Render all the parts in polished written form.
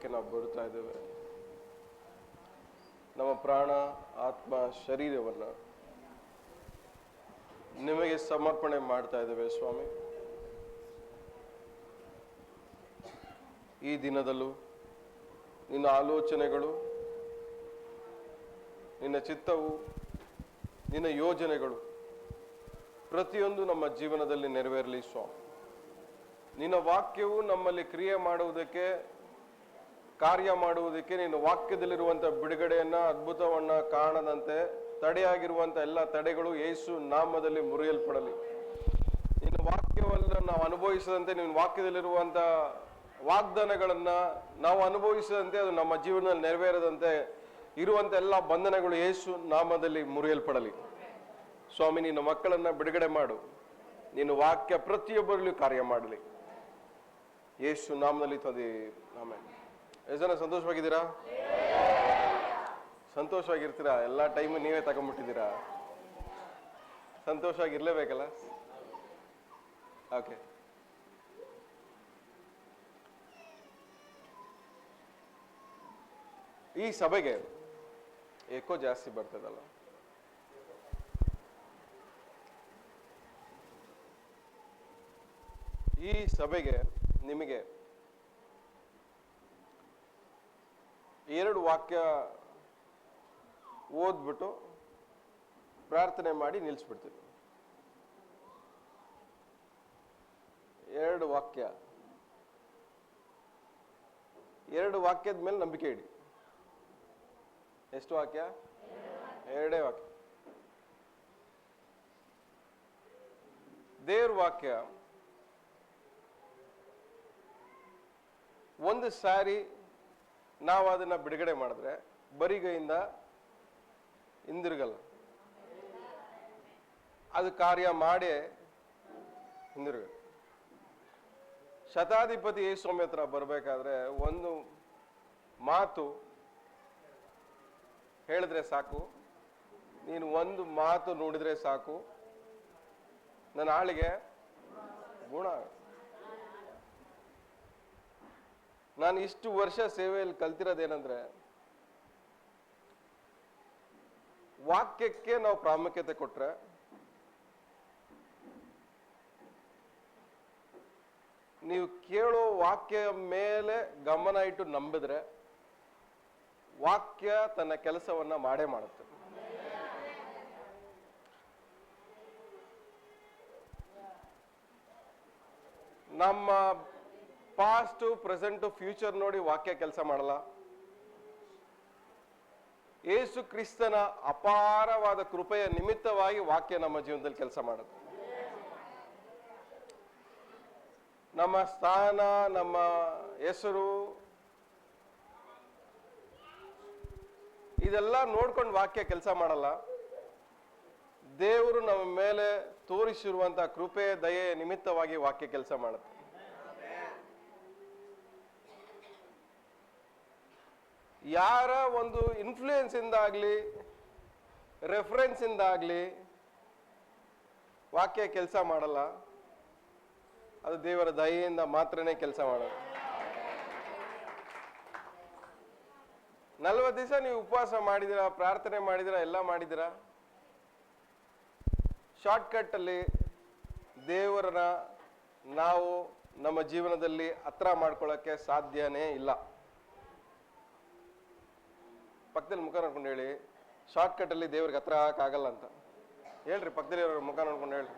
ವಾಕ್ಯಕ್ಕೆ ನಾವು ಬರ್ತಾ ಇದ್ದೇವೆ. ನಮ್ಮ ಪ್ರಾಣ, ಆತ್ಮ, ಶರೀರವನ್ನು ನಿಮಗೆ ಸಮರ್ಪಣೆ ಮಾಡ್ತಾ ಇದ್ದೇವೆ ಸ್ವಾಮಿ. ಈ ದಿನದಲ್ಲೂ ನಿನ್ನ ಆಲೋಚನೆಗಳು, ನಿನ್ನ ಚಿತ್ತವು, ನಿನ್ನ ಯೋಜನೆಗಳು ಪ್ರತಿಯೊಂದು ನಮ್ಮ ಜೀವನದಲ್ಲಿ ನೆರವೇರಲಿ ಸ್ವಾಮಿ. ನಿನ್ನ ವಾಕ್ಯವು ನಮ್ಮಲ್ಲಿ ಕ್ರಿಯೆ ಮಾಡುವುದಕ್ಕೆ, ಕಾರ್ಯ ಮಾಡುವುದಕ್ಕೆ, ನಿನ್ನ ವಾಕ್ಯದಲ್ಲಿರುವಂಥ ಬಿಡುಗಡೆಯನ್ನ, ಅದ್ಭುತವನ್ನ ಕಾಣದಂತೆ ತಡೆಯಾಗಿರುವಂಥ ಎಲ್ಲ ತಡೆಗಳು ಯೇಸು ನಾಮದಲ್ಲಿ ಮುರಿಯಲ್ಪಡಲಿ. ನಿನ್ನ ವಾಕ್ಯವನ್ನು ನಾವು ಅನುಭವಿಸದಂತೆ, ನಿನ್ನ ವಾಕ್ಯದಲ್ಲಿರುವಂಥ ವಾಗ್ದಾನಗಳನ್ನ ನಾವು ಅನುಭವಿಸದಂತೆ, ಅದು ನಮ್ಮ ಜೀವನದಲ್ಲಿ ನೆರವೇರದಂತೆ ಇರುವಂಥ ಎಲ್ಲ ಬಂಧನಗಳು ಯೇಸು ನಾಮದಲ್ಲಿ ಮುರಿಯಲ್ಪಡಲಿ. ಸ್ವಾಮಿ, ನಿನ್ನ ಮಕ್ಕಳನ್ನ ಬಿಡುಗಡೆ ಮಾಡು. ನಿನ್ನ ವಾಕ್ಯ ಪ್ರತಿಯೊಬ್ಬರಲ್ಲೂ ಕಾರ್ಯ ಮಾಡಲಿ. ಯೇಸು ನಾಮದಲ್ಲಿ ತಂದೆ, ಆಮೇಲೆ. ಎಷ್ಟು ಜನ ಸಂತೋಷವಾಗಿದ್ದೀರಾ? ಸಂತೋಷವಾಗಿರ್ತೀರಾ? ಎಲ್ಲ ಟೈಮು ನೀವೇ ತಗೊಂಡ್ಬಿಟ್ಟಿದ್ದೀರಾ? ಸಂತೋಷವಾಗಿರ್ಲೇಬೇಕಲ್ಲ. ಓಕೆ, ಈ ಸಭೆಗೆ ಏಕೋ ಜಾಸ್ತಿ ಬರ್ತದಲ್ಲ. ಈ ಸಭೆಗೆ ನಿಮಗೆ 2 ವಾಕ್ಯ ಓದ್ಬಿಟ್ಟು ಪ್ರಾರ್ಥನೆ ಮಾಡಿ ನಿಲ್ಲಿಸ್ಬಿಡ್ತೀವಿ. 2 ವಾಕ್ಯ, 2 ವಾಕ್ಯದ ಮೇಲೆ ನಂಬಿಕೆ ಇಡಿ. ಎಷ್ಟು ವಾಕ್ಯ? 2 ವಾಕ್ಯ. ದೇವ್ರ ವಾಕ್ಯ ಒಂದು ಸಾರಿ ನಾವು ಅದನ್ನ ಬಿಡುಗಡೆ ಮಾಡಿದ್ರೆ ಬರಿಗೈಯಿಂದ ಹಿಂದಿರುಗಲ್ಲ. ಅದು ಕಾರ್ಯ ಮಾಡಿ ಹಿಂದಿರುಗ. ಶತಾಧಿಪತಿ ಯೇಸುಸ್ವಾಮಿ ಹತ್ರ ಬರಬೇಕಾದ್ರೆ ಒಂದು ಮಾತು ಹೇಳಿದ್ರೆ ಸಾಕು, ನೀನು ಒಂದು ಮಾತು ನೋಡಿದ್ರೆ ಸಾಕು, ನನ್ನ ಆಳಿಗೆ ಗುಣ. ನಾನು ಇಷ್ಟು ವರ್ಷ ಸೇವೆಯಲ್ಲಿ ಕಲ್ತಿರೋದೇನಂದ್ರೆ, ವಾಕ್ಯಕ್ಕೆ ನಾವು ಪ್ರಾಮುಖ್ಯತೆ ಕೊಟ್ರೆ ನೀವು ಕೇಳೋ ವಾಕ್ಯ ಮೇಲೆ ಗಮನ ಇಟ್ಟು ನಂಬಿದ್ರೆ ವಾಕ್ಯ ತನ್ನ ಕೆಲಸವನ್ನ ಮಾಡೇ ಮಾಡುತ್ತೆ. ನಮ್ಮ ಪಾಸ್ಟ್, ಪ್ರೆಸೆಂಟ್, ಫ್ಯೂಚರ್ ನೋಡಿ ವಾಕ್ಯ ಕೆಲಸ ಮಾಡಲ್ಲ. ಯೇಸು ಕ್ರಿಸ್ತನ ಅಪಾರವಾದ ಕೃಪೆಯ ನಿಮಿತ್ತವಾಗಿ ವಾಕ್ಯ ನಮ್ಮ ಜೀವನದಲ್ಲಿ ಕೆಲಸ ಮಾಡುತ್ತೆ. ನಮ್ಮ ಸ್ಥಾನ, ನಮ್ಮ ಹೆಸರು, ಇದೆಲ್ಲ ನೋಡ್ಕೊಂಡು ವಾಕ್ಯ ಕೆಲಸ ಮಾಡಲ್ಲ. ದೇವರು ನಮ್ಮ ಮೇಲೆ ತೋರಿಸಿರುವಂತಹ ಕೃಪೆ, ದಯೆ ನಿಮಿತ್ತವಾಗಿ ವಾಕ್ಯ ಕೆಲಸ ಮಾಡುತ್ತೆ. ಯಾರ ಒಂದು ಇನ್ಫ್ಲೂಯೆನ್ಸ್ ಇಂದ ಆಗ್ಲಿ, ರೆಫರೆನ್ಸ್ ಇಂದ ಆಗ್ಲಿ ವಾಕ್ಯ ಕೆಲಸ ಮಾಡಲ್ಲ. ಅದು ದೇವರ ದಯೆಯಿಂದ ಮಾತ್ರನೇ ಕೆಲಸ ಮಾಡೋದು. 40 ದಿವಸ ನೀವು ಉಪವಾಸ ಮಾಡಿದಿರಾ, ಪ್ರಾರ್ಥನೆ ಮಾಡಿದಿರಾ, ಎಲ್ಲ ಮಾಡಿದಿರಾ. ಶಾರ್ಟ್ಕಟ್ ಅಲ್ಲಿ ದೇವರನ್ನ ನಾವು ನಮ್ಮ ಜೀವನದಲ್ಲಿ ಹತ್ರ ಮಾಡ್ಕೊಳ್ಳೋಕ್ಕೆ ಸಾಧ್ಯನೇ ಇಲ್ಲ. ಪಕ್ಕದಲ್ಲಿ ಮುಖ ನೋಡ್ಕೊಂಡು ಹೇಳಿ, ಶಾರ್ಟ್ಕಟ್ ಅಲ್ಲಿ ದೇವ್ರಿಗೆ ಹತ್ರ ಆಗಲ್ಲ ಅಂತ ಹೇಳ್ರಿ. ಪಕ್ಕದಲ್ಲಿ ಮುಖ ನೋಡ್ಕೊಂಡು ಹೇಳಿ.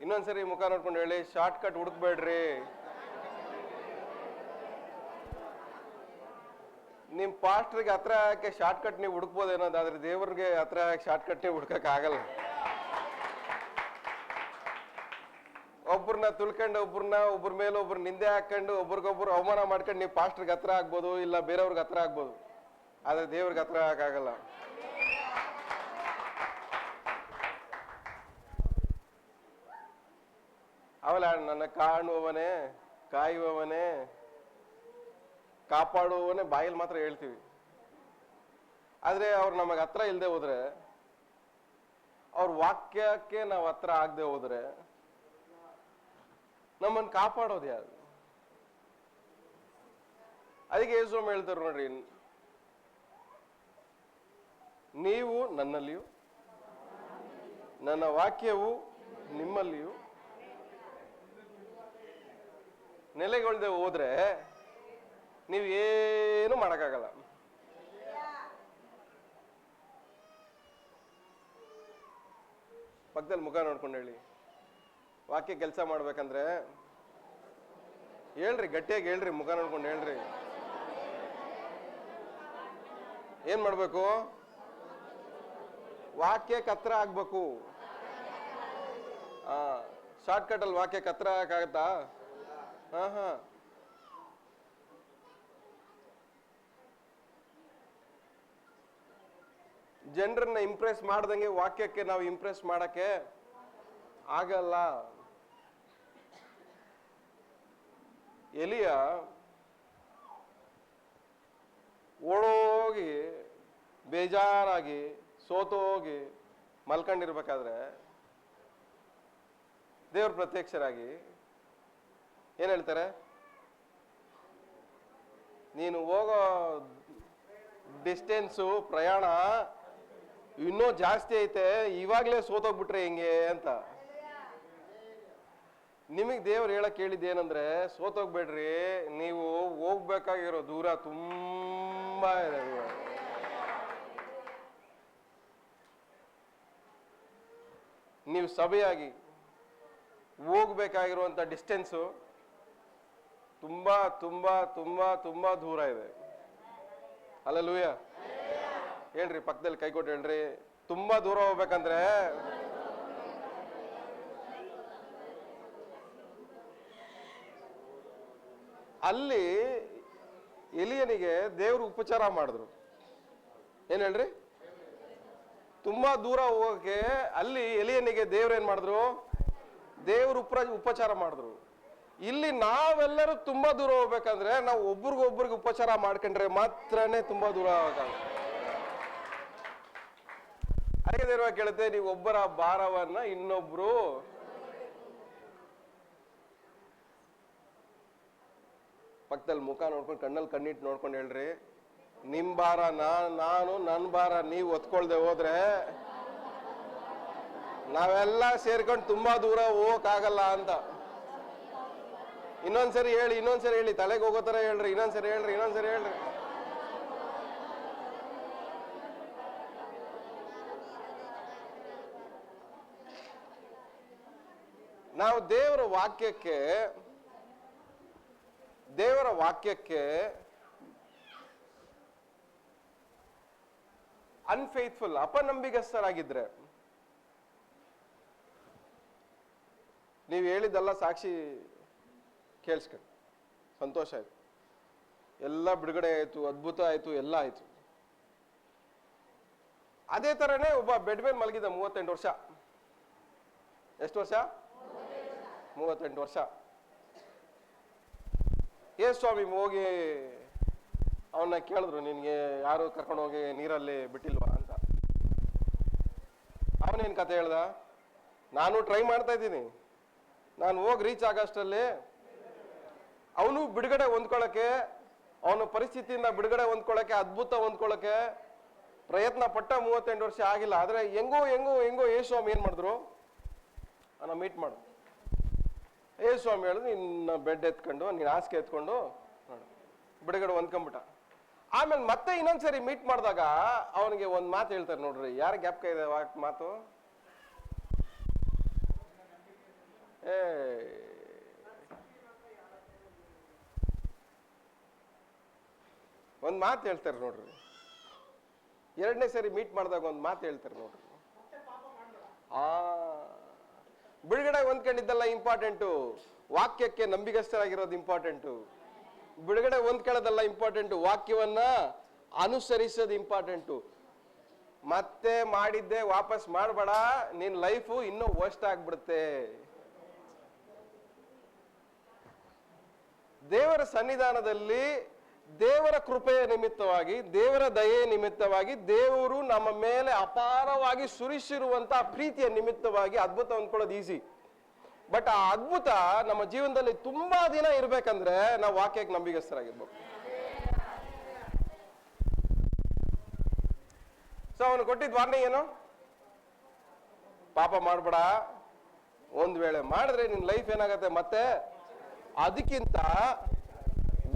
ಇನ್ನೊಂದ್ಸರಿ ಮುಖ ನೋಡ್ಕೊಂಡು ಹೇಳಿ, ಶಾರ್ಟ್ಕಟ್ ಹುಡುಕ್ಬೇಡ್ರಿ. ನಿಮ್ ಪಾಸ್ಟರ್ಗೆ ಹತ್ರ ಹಾಕಿ ಶಾರ್ಟ್ಕಟ್ ನೀವು ಹುಡುಕ್ಬೋದೇನೋದಾದ್ರೆ ದೇವ್ರಿಗೆ ಹತ್ರ ಹಾಕಿ ಶಾರ್ಟ್ಕಟ್ ನೀವು ಹುಡ್ಕಕ್ ಆಗಲ್ಲ. ಒಬ್ಬರನ್ನ ತುಳ್ಕೊಂಡು ಒಬ್ಬರ ಮೇಲೆ ಒಬ್ರು ನಿಂದೆ ಹಾಕೊಂಡು ಒಬ್ರಿಗೊಬ್ರು ಅವಮಾನ ಮಾಡ್ಕೊಂಡು ನೀವು ಪಾಸ್ಟರ್ಗೆ ಹತ್ರ ಆಗ್ಬೋದು, ಇಲ್ಲ ಬೇರೆಯವ್ರಿಗೆ ಹತ್ರ ಆಗ್ಬೋದು, ಆದ್ರೆ ದೇವ್ರಿಗೆ ಹತ್ರ ಆಗಲ್ಲ. ಅವಲ್ಲ, ನನ್ನ ಕಾಣುವವನೇ, ಕಾಯುವವನೇ, ಕಾಪಾಡುವವನೇ ಬಾಯಲ್ಲಿ ಮಾತ್ರ ಹೇಳ್ತೀವಿ. ಆದ್ರೆ ಅವ್ರು ನಮಗೆ ಹತ್ರ ಇಲ್ಲದೆ ಹೋದ್ರೆ, ಅವ್ರ ವಾಕ್ಯಕ್ಕೆ ನಾವು ಹತ್ರ ಆಗದೆ ಹೋದ್ರೆ ನಮ್ಮನ್ನು ಕಾಪಾಡೋದು ಯಾರು? ಅದಕ್ಕೆ ಯೇಸು ಹೇಳ್ತಾರೆ ನೋಡ್ರಿ, ನೀವು ನನ್ನಲ್ಲಿಯೂ ನನ್ನ ವಾಕ್ಯವು ನಿಮ್ಮಲ್ಲಿಯೂ ನೆಲೆಗೊಳ್ಳದೆ ಹೋದ್ರೆ ನೀವು ಏನು ಮಾಡಕ್ಕಾಗಲ್ಲ. ಪಕ್ಕದಲ್ಲಿ ಮುಖ ನೋಡ್ಕೊಂಡು ಹೇಳಿ, ವಾಕ್ಯ ಕೆಲಸ ಮಾಡ್ಬೇಕಂದ್ರೆ ಹೇಳ್ರಿ, ಗಟ್ಟಿಯಾಗಿ ಹೇಳ್ರಿ, ಮುಖ ನೋಡ್ಕೊಂಡು ಹೇಳ್ರಿ. ಏನ್ ಮಾಡ್ಬೇಕು? ವಾಕ್ಯಕ್ಕೆ ಹತ್ರ ಆಗ್ಬೇಕು. ಶಾರ್ಟ್ ಕಟ್ ಅಲ್ಲಿ ವಾಕ್ಯಕ್ಕೆ ಹತ್ರ ಆಗತ್ತಾ? ಹಾ. ಜನರನ್ನ ಇಂಪ್ರೆಸ್ ಮಾಡ್ದಂಗೆ ವಾಕ್ಯಕ್ಕೆ ನಾವು ಇಂಪ್ರೆಸ್ ಮಾಡಕ್ಕೆ ಆಗಲ್ಲ. ಎಲಿಯ ಓಡೋಗಿ ಬೇಜಾರಾಗಿ ಸೋತೋಗಿ ಮಲ್ಕೊಂಡಿರ್ಬೇಕಾದ್ರೆ ದೇವ್ರ ಪ್ರತ್ಯಕ್ಷರಾಗಿ ಏನ್ ಹೇಳ್ತಾರೆ? ನೀನು ಹೋಗೋ ಡಿಸ್ಟೆನ್ಸು, ಪ್ರಯಾಣ ಇನ್ನೂ ಜಾಸ್ತಿ ಐತೆ, ಇವಾಗ್ಲೇ ಸೋತೋಗ್ಬಿಟ್ರೆ ಹೆಂಗೆ ಅಂತ. ನಿಮಗ್ ದೇವ್ರು ಹೇಳಕ್ ಹೇಳಿದ್ದೇನಂದ್ರೆ, ಸೋತೋಗ್ಬೇಡ್ರಿ, ನೀವು ಹೋಗ್ಬೇಕಾಗಿರೋ ದೂರ ತುಂಬಾ ಇದೆ. ನೀವು ಸಭೆಯಾಗಿ ಹೋಗ್ಬೇಕಾಗಿರುವಂತ ಡಿಸ್ಟೆನ್ಸು ತುಂಬಾ ತುಂಬಾ ತುಂಬಾ ತುಂಬಾ ದೂರ ಇದೆ. ಹಲ್ಲೆಲೂಯಾ ಹೇಳ್ರಿ, ಪಕ್ಕದಲ್ಲಿ ಕೈ ಕೊಟ್ಟು ಹೇಳ್ರಿ, ತುಂಬಾ ದೂರ ಹೋಗ್ಬೇಕಂದ್ರೆ ಅಲ್ಲಿ ಎಲಿಯನಿಗೆ ದೇವ್ರು ಉಪಚಾರ ಮಾಡಿದ್ರು. ಏನ್ ಹೇಳ್ರಿ? ತುಂಬಾ ದೂರ ಹೋಗಕ್ಕೆ ಅಲ್ಲಿ ಎಲಿಯನಿಗೆ ದೇವ್ರು ಏನ್ ಮಾಡಿದ್ರು? ದೇವ್ರು ಉಪಚಾರ ಮಾಡಿದ್ರು. ಇಲ್ಲಿ ನಾವೆಲ್ಲರೂ ತುಂಬಾ ದೂರ ಹೋಗ್ಬೇಕಂದ್ರೆ ನಾವು ಒಬ್ರಿಗೊಬ್ರಿಗೆ ಉಪಚಾರ ಮಾಡ್ಕೊಂಡ್ರೆ ಮಾತ್ರನೇ ತುಂಬಾ ದೂರ ಹೋಗಕ್ಕಾಗುತ್ತೆ. ಹಾಗೆ ದೇವ್ರ ಕೇಳುತ್ತೆ, ನೀವು ಒಬ್ಬರ ಭಾರವನ್ನ ಇನ್ನೊಬ್ರು ಪಕ್ಕದಲ್ಲಿ ಮುಖ ನೋಡ್ಕೊಂಡು ಕಣ್ಣಲ್ಲಿ ಕಣ್ಣಿಟ್ಟು ನೋಡ್ಕೊಂಡು ಹೇಳ್ರಿ, ನಿಮ್ ಭಾರ ನಾನು, ನನ್ನ ಭಾರ ನೀವು ಒತ್ಕೊಳ್ದೆ ಹೋದ್ರೆ ನಾವೆಲ್ಲ ಸೇರ್ಕೊಂಡು ತುಂಬಾ ದೂರ ಹೋಗಕ್ಕಾಗಲ್ಲ ಅಂತ. ಇನ್ನೊಂದ್ಸರಿ ಹೇಳಿ, ತಲೆಗೆ ಹೋಗೋ ತರ ಹೇಳ್ರಿ, ಇನ್ನೊಂದ್ಸರಿ ಹೇಳ್ರಿ. ನಾವು ದೇವರ ವಾಕ್ಯಕ್ಕೆ ಅನ್ಫೇತ್ಫುಲ್, ಅಪನಂಬಿಗಸ್ಥರಾಗಿದ್ರೆ, ನೀವು ಹೇಳಿದ್ದೆಲ್ಲ ಸಾಕ್ಷಿ ಕೇಳಿಸ್ಕೊಂಡು ಸಂತೋಷ ಆಯ್ತು, ಎಲ್ಲ ಬಿಡುಗಡೆ ಆಯ್ತು, ಅದ್ಭುತ ಆಯ್ತು, ಎಲ್ಲ ಆಯ್ತು. ಅದೇ ತರನೇ ಒಬ್ಬ ಬೆಡ್ ಮೇಲೆ ಮಲಗಿದ 38 ವರ್ಷ. ಎಷ್ಟು ವರ್ಷ? 38 ವರ್ಷ. ಸ್ವಾಮಿ ಹೋಗಿ ಅವನ್ನ ಕೇಳಿದ್ರು, ನಿನ್ಗೆ ಯಾರು ಕರ್ಕೊಂಡು ಹೋಗಿ ನೀರಲ್ಲಿ ಬಿಟ್ಟಿಲ್ವಾ ಅಂತ. ಅವನೇನ್ ಕತೆ ಹೇಳ್ದ? ನಾನು ಟ್ರೈ ಮಾಡ್ತಾ ಇದ್ದೀನಿ, ನಾನು ಹೋಗಿ ರೀಚ್ ಆಗಷ್ಟರಲ್ಲಿ ಅವನು ಬಿಡುಗಡೆ ಹೊಂದ್ಕೊಳಕ್ಕೆ, ಅವನ ಪರಿಸ್ಥಿತಿಯಿಂದ ಬಿಡುಗಡೆ ಹೊಂದ್ಕೊಳಕ್ಕೆ, ಅದ್ಭುತ ಹೊಂದ್ಕೊಳಕ್ಕೆ ಪ್ರಯತ್ನ ಪಟ್ಟ 38 ವರ್ಷ ಆಗಿಲ್ಲ. ಆದ್ರೆ ಹೆಂಗೋ ಸ್ವಾಮಿ ಏನ್ ಮಾಡಿದ್ರು? ಅವನ ಮೀಟ್ ಮಾಡು. ಸ್ವಾಮಿ ಹೇಳಿದ್ರು, ನಿನ್ನ ಬೆಡ್ ಎತ್ಕೊಂಡು, ನೀನ್ ಹಾಸಿಗೆ ಎತ್ಕೊಂಡು ಬಿಡುಗಡೆ ಹೊಂದ್ಕೊಂಡ್ಬಿಟ್ಟ. ಆಮೇಲೆ ಮತ್ತೆ ಇನ್ನೊಂದ್ಸರಿ ಮೀಟ್ ಮಾಡಿದಾಗ ಅವನಿಗೆ ಒಂದ್ ಮಾತು ಹೇಳ್ತಾರೆ ನೋಡ್ರಿ, ಯಾರ ಜ್ಞಾಪಕ ಇದೆ ಮಾತು? ಒಂದ್ ಮಾತು ಹೇಳ್ತಾರೆ ನೋಡ್ರಿ, ಎರಡನೇ ಸರಿ ಮೀಟ್ ಮಾಡಿದಾಗ ಒಂದ್ ಮಾತು ಹೇಳ್ತಾರೆ ನೋಡ್ರಿ. ಬಿಡುಗಡೆ ಹೊಂದ್ಕೊಂಡಿದ್ದಲ್ಲ ಇಂಪಾರ್ಟೆಂಟು, ವಾಕ್ಯಕ್ಕೆ ನಂಬಿಗಸ್ಥರಾಗಿರೋದು ಇಂಪಾರ್ಟೆಂಟು. ಬಿಡುಗಡೆ ಹೊಂದ್ಕೊಳ್ಳೋದಲ್ಲ ಇಂಪಾರ್ಟೆಂಟು, ವಾಕ್ಯವನ್ನ ಅನುಸರಿಸೋದು ಇಂಪಾರ್ಟೆಂಟು. ಮತ್ತೆ ಮಾಡಿದ್ದೆ ವಾಪಸ್ ಮಾಡಬೇಡ, ನಿನ್ ಲೈಫು ಇನ್ನೂ ವರ್ಸ್ಟ್ ಆಗ್ಬಿಡುತ್ತೆ. ದೇವರ ಸನ್ನಿಧಾನದಲ್ಲಿ ದೇವರ ಕೃಪೆಯ ನಿಮಿತ್ತವಾಗಿ, ದೇವರ ದಯೆಯ ನಿಮಿತ್ತವಾಗಿ, ದೇವರು ನಮ್ಮ ಮೇಲೆ ಅಪಾರವಾಗಿ ಸುರಿಸಿರುವಂತಹ ಪ್ರೀತಿಯ ನಿಮಿತ್ತವಾಗಿ ಅದ್ಭುತ ಹೊಂದ್ಕೊಳ್ಳೋದು ಈಸಿ. ಬಟ್ ಆ ಅದ್ಭುತ ನಮ್ಮ ಜೀವನದಲ್ಲಿ ತುಂಬಾ ದಿನ ಇರ್ಬೇಕಂದ್ರೆ ನಾವು ವಾಕ್ಯಕ್ಕೆ ನಂಬಿಗಸ್ತರಾಗಿರ್ಬೇಕು. ಸೊ ಅವನು ಕೊಟ್ಟಿದ್ ವಾರ್ನಿಂಗ್ ಏನು? ಪಾಪ ಮಾಡ್ಬೇಡ, ಒಂದ್ ವೇಳೆ ಮಾಡಿದ್ರೆ ನಿನ್ ಲೈಫ್ ಏನಾಗತ್ತೆ ಮತ್ತೆ ಅದಕ್ಕಿಂತ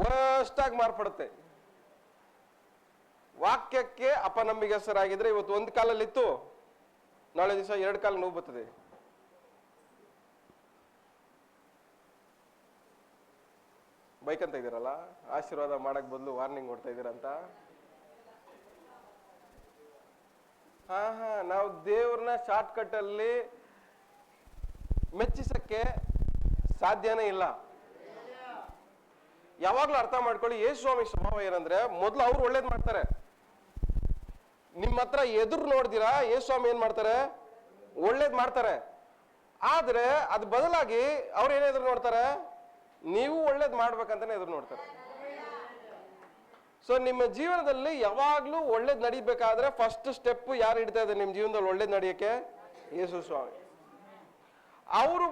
ವರ್ಸ್ಟ್ ಆಗಿ ಮಾರ್ಪಡುತ್ತೆ. ವಾಕ್ಯಕ್ಕೆ ಅಪನಂಬಿಗಸ್ತರಾಗಿದ್ರೆ ಇವತ್ತು ಒಂದ್ ಕಾಲಲ್ಲಿ ಇತ್ತು, ನಾಳೆ ದಿವಸ ಎರಡು ಕಾಲ ನೋವು ಬರ್ತದೆ. ಬೈಕಂತ ಇದೀರಲ್ಲ, ಆಶೀರ್ವಾದ ಮಾಡಕ್ ಬದಲು ವಾರ್ನಿಂಗ್ ಕೊಡ್ತಾ ಇದೀರಂತ. ನಾವು ದೇವ್ರನ್ನ ಶಾರ್ಟ್ ಕಟ್ ಅಲ್ಲಿ ಮೆಚ್ಚಿಸಕ್ಕೆ ಸಾಧ್ಯನೇ ಇಲ್ಲ. ಯಾವಾಗ್ಲೂ ಅರ್ಥ ಮಾಡ್ಕೊಳ್ಳಿ, ಯೇಸು ಸ್ವಾಮಿ ಸ್ವಭಾವ ಏನಂದ್ರೆ ಮೊದ್ಲು ಅವ್ರು ಒಳ್ಳೇದ್ ಮಾಡ್ತಾರೆ. ನಿಮ್ಮ ಹತ್ರ ಎದುರು ನೋಡ್ದಿರಾ ಯೇಸು ಸ್ವಾಮಿ ಏನ್ ಮಾಡ್ತಾರೆ? ಒಳ್ಳೇದ್ ಮಾಡ್ತಾರೆ. ಆದ್ರೆ ಅದ್ ಬದಲಾಗಿ ಅವ್ರು ಏನ್ ಎದುರು ನೋಡ್ತಾರೆ? ನೀವು ಒಳ್ಳೇದ್ ಮಾಡ್ಬೇಕಂತಾನೆ ಎದುರು ನೋಡ್ತಾರೆ. ಸೊ ನಿಮ್ಮ ಜೀವನದಲ್ಲಿ ಯಾವಾಗ್ಲೂ ಒಳ್ಳೇದ್ ನಡಿಬೇಕಾದ್ರೆ ಫಸ್ಟ್ ಸ್ಟೆಪ್ ಯಾರು ಹಿಡಿತಾ ಇದ್ದಾರೆ ನಿಮ್ ಜೀವನದಲ್ಲಿ ಒಳ್ಳೇದ್ ನಡಿಯಕ್ಕೆ? ಯೇಸು ಸ್ವಾಮಿ. ಅವರು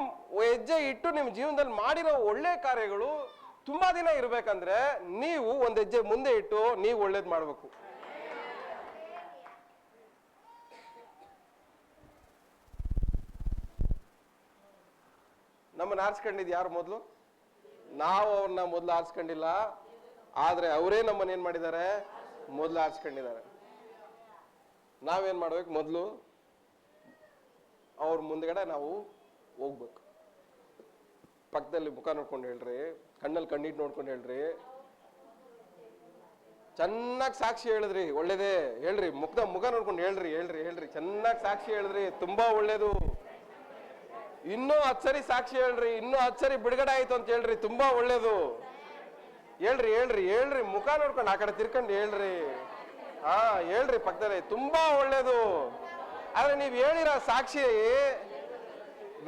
ಹೆಜ್ಜೆ ಇಟ್ಟು ನಿಮ್ ಜೀವನದಲ್ಲಿ ಮಾಡಿರೋ ಒಳ್ಳೆ ಕಾರ್ಯಗಳು ತುಂಬಾ ದಿನ ಇರ್ಬೇಕಂದ್ರೆ ನೀವು ಒಂದ್ ಹೆಜ್ಜೆ ಮುಂದೆ ಇಟ್ಟು ನೀವು ಒಳ್ಳೇದ್ ಮಾಡ್ಬೇಕು. ನಮ್ಮನ್ನ ಆರಿಸ್ಕೊಂಡಿದ್ ಯಾರು ಮೊದಲು? ನಾವು ಅವ್ರನ್ನ ಮೊದಲು ಆರಿಸ್ಕೊಂಡಿಲ್ಲ, ಆದ್ರೆ ಅವರೇ ನಮ್ಮನ್ನ ಏನ್ ಮಾಡಿದ್ದಾರೆ? ಮೊದಲು ಆರಿಸ್ಕೊಂಡಿದ್ದಾರೆ. ನಾವೇನ್ ಮಾಡ್ಬೇಕು? ಮೊದಲು ಅವ್ರ ಮುಂದ್ಗಡೆ ನಾವು ಹೋಗ್ಬೇಕು. ಪಕ್ಕದಲ್ಲಿ ಮುಖ ನೋಡ್ಕೊಂಡು ಹೇಳ್ರಿ, ಕಣ್ಣಲ್ಲಿ ಕಣ್ಣಿಟ್ಟು ನೋಡ್ಕೊಂಡು ಹೇಳ್ರಿ, ಚೆನ್ನಾಗಿ ಸಾಕ್ಷಿ ಹೇಳಿದ್ರಿ, ಒಳ್ಳೇದೇ ಹೇಳ್ರಿ, ಮುಖ ನೋಡ್ಕೊಂಡು ಹೇಳ್ರಿ ಹೇಳ್ರಿ ಹೇಳ್ರಿ ಚೆನ್ನಾಗಿ ಸಾಕ್ಷಿ ಹೇಳಿದ್ರಿ, ತುಂಬಾ ಒಳ್ಳೇದು. ಇನ್ನೂ 10 ಸರಿ ಸಾಕ್ಷಿ ಹೇಳ್ರಿ, ಇನ್ನೂ 10 ಸರಿ ಬಿಡುಗಡೆ ಆಯ್ತು ಅಂತ ಹೇಳ್ರಿ, ತುಂಬಾ ಒಳ್ಳೇದು. ಹೇಳ್ರಿ ಹೇಳ್ರಿ ಹೇಳ್ರಿ ಮುಖ ನೋಡ್ಕೊಂಡು ಆ ಕಡೆ ತಿರ್ಕೊಂಡು ಹೇಳ್ರಿ. ಹೇಳ್ರಿ ಪಕ್ಕದಲ್ಲಿ, ತುಂಬಾ ಒಳ್ಳೇದು. ಆದ್ರೆ ನೀವ್ ಹೇಳಿರೋ ಸಾಕ್ಷಿ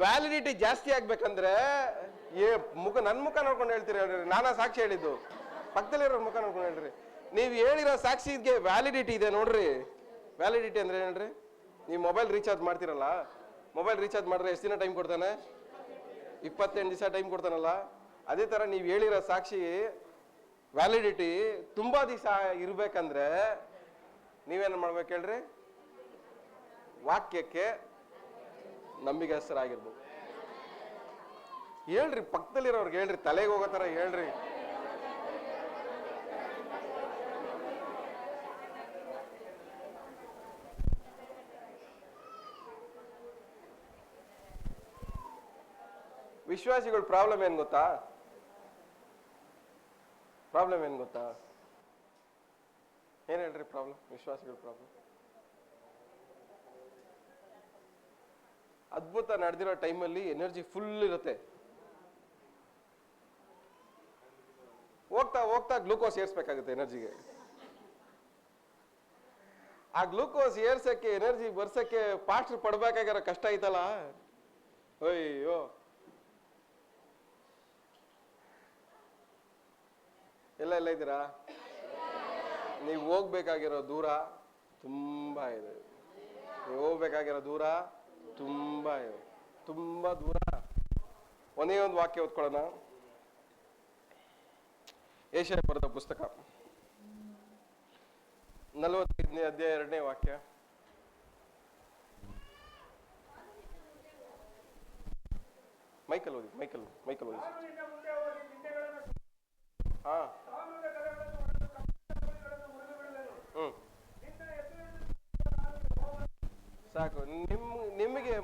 ವ್ಯಾಲಿಡಿಟಿ ಜಾಸ್ತಿ ಆಗ್ಬೇಕಂದ್ರೆ ನನ್ ಮುಖ ನೋಡ್ಕೊಂಡು ಹೇಳ್ತೀರಿ ಹೇಳ್ರಿ, ನಾನಾ ಸಾಕ್ಷಿ ಹೇಳಿದ್ದು? ಪಕ್ಕದಲ್ಲಿರೋ ಮುಖ ನೋಡ್ಕೊಂಡು ಹೇಳ್ರಿ. ನೀವ್ ಹೇಳಿರೋ ಸಾಕ್ಷಿಗೆ ವ್ಯಾಲಿಡಿಟಿ ಇದೆ ನೋಡ್ರಿ. ವ್ಯಾಲಿಡಿಟಿ ಅಂದ್ರೆ ಹೇಳ್ರಿ, ನೀವು ಮೊಬೈಲ್ ರೀಚಾರ್ಜ್ ಮಾಡ್ತಿರಲ್ಲ, ಮೊಬೈಲ್ ರೀಚಾರ್ಜ್ ಮಾಡಿದ್ರೆ ಎಷ್ಟು ದಿನ ಟೈಮ್ ಕೊಡ್ತಾನೆ? 28 ದಿವಸ ಟೈಮ್ ಕೊಡ್ತಾನಲ್ಲ. ಅದೇ ತರ ನೀವು ಹೇಳಿರೋ ಸಾಕ್ಷಿ ವ್ಯಾಲಿಡಿಟಿ ತುಂಬಾ ದಿವಸ ಇರ್ಬೇಕಂದ್ರೆ ನೀವೇನ್ ಮಾಡ್ಬೇಕು ಹೇಳ್ರಿ? ವಾಕ್ಯಕ್ಕೆ ನಂಬಿಗಸ್ತರಾಗಿರ್ಬೇಕು. ಹೇಳ್ರಿ, ಪಕ್ಕದಲ್ಲಿರೋರ್ಗೆ ಹೇಳ್ರಿ, ತಲೆಗೆ ಹೋಗೋ ತರ ಹೇಳ್ರಿ. ವಿಶ್ವಾಸಿಗಳ ಪ್ರಾಬ್ಲಮ್ ಏನ್ ಗೊತ್ತಾ? ಪ್ರಾಬ್ಲಮ್ ಏನ್ ಗೊತ್ತಾ? ಏನ್ ಹೇಳ್ರಿ ಪ್ರಾಬ್ಲಮ್? ವಿಶ್ವಾಸಿಗಳ ಪ್ರಾಬ್ಲಮ್ ಅದ್ಭುತ ನಡೆದಿರೋ ಟೈಮಲ್ಲಿ ಎನರ್ಜಿ ಫುಲ್ ಇರುತ್ತೆ. ಹೋಗ್ತಾ ಹೋಗ್ತಾ ಗ್ಲೂಕೋಸ್ ಏರ್ಸ್ಬೇಕಾಗುತ್ತೆ ಎನರ್ಜಿಗೆ. ಆ ಗ್ಲೂಕೋಸ್ ಏರ್ಸಕ್ಕೆ, ಎನರ್ಜಿ ಬರ್ಸಕ್ಕೆ ಪಾಸ್ಟರ್ ಪಡ್ಬೇಕಾಗಿರೋ ಕಷ್ಟ ಐತಲ್ಲ, ಅಯ್ಯೋ. ಎಲ್ಲ ಇದ್ದೀರಾ? ನೀವು ಹೋಗ್ಬೇಕಾಗಿರೋ ದೂರ ತುಂಬಾ ಇದೆ. ನೀವು ಹೋಗ್ಬೇಕಾಗಿರೋ ದೂರ ತುಂಬಾ ಇದೆ, ತುಂಬಾ ದೂರ. ಒಂದೇ ಒಂದು ವಾಕ್ಯ ಓದ್ಕೊಳ್ಳೋಣ. ಯೆಶಾಯ ಬರೆದ ಪುಸ್ತಕ 45ನೇ ಅಧ್ಯಾಯ 2ನೇ ವಾಕ್ಯ. ಮೈಕಲ್ ಓದಿ. ಹಾ, ಸಾಕು. ನಿಮಗೆ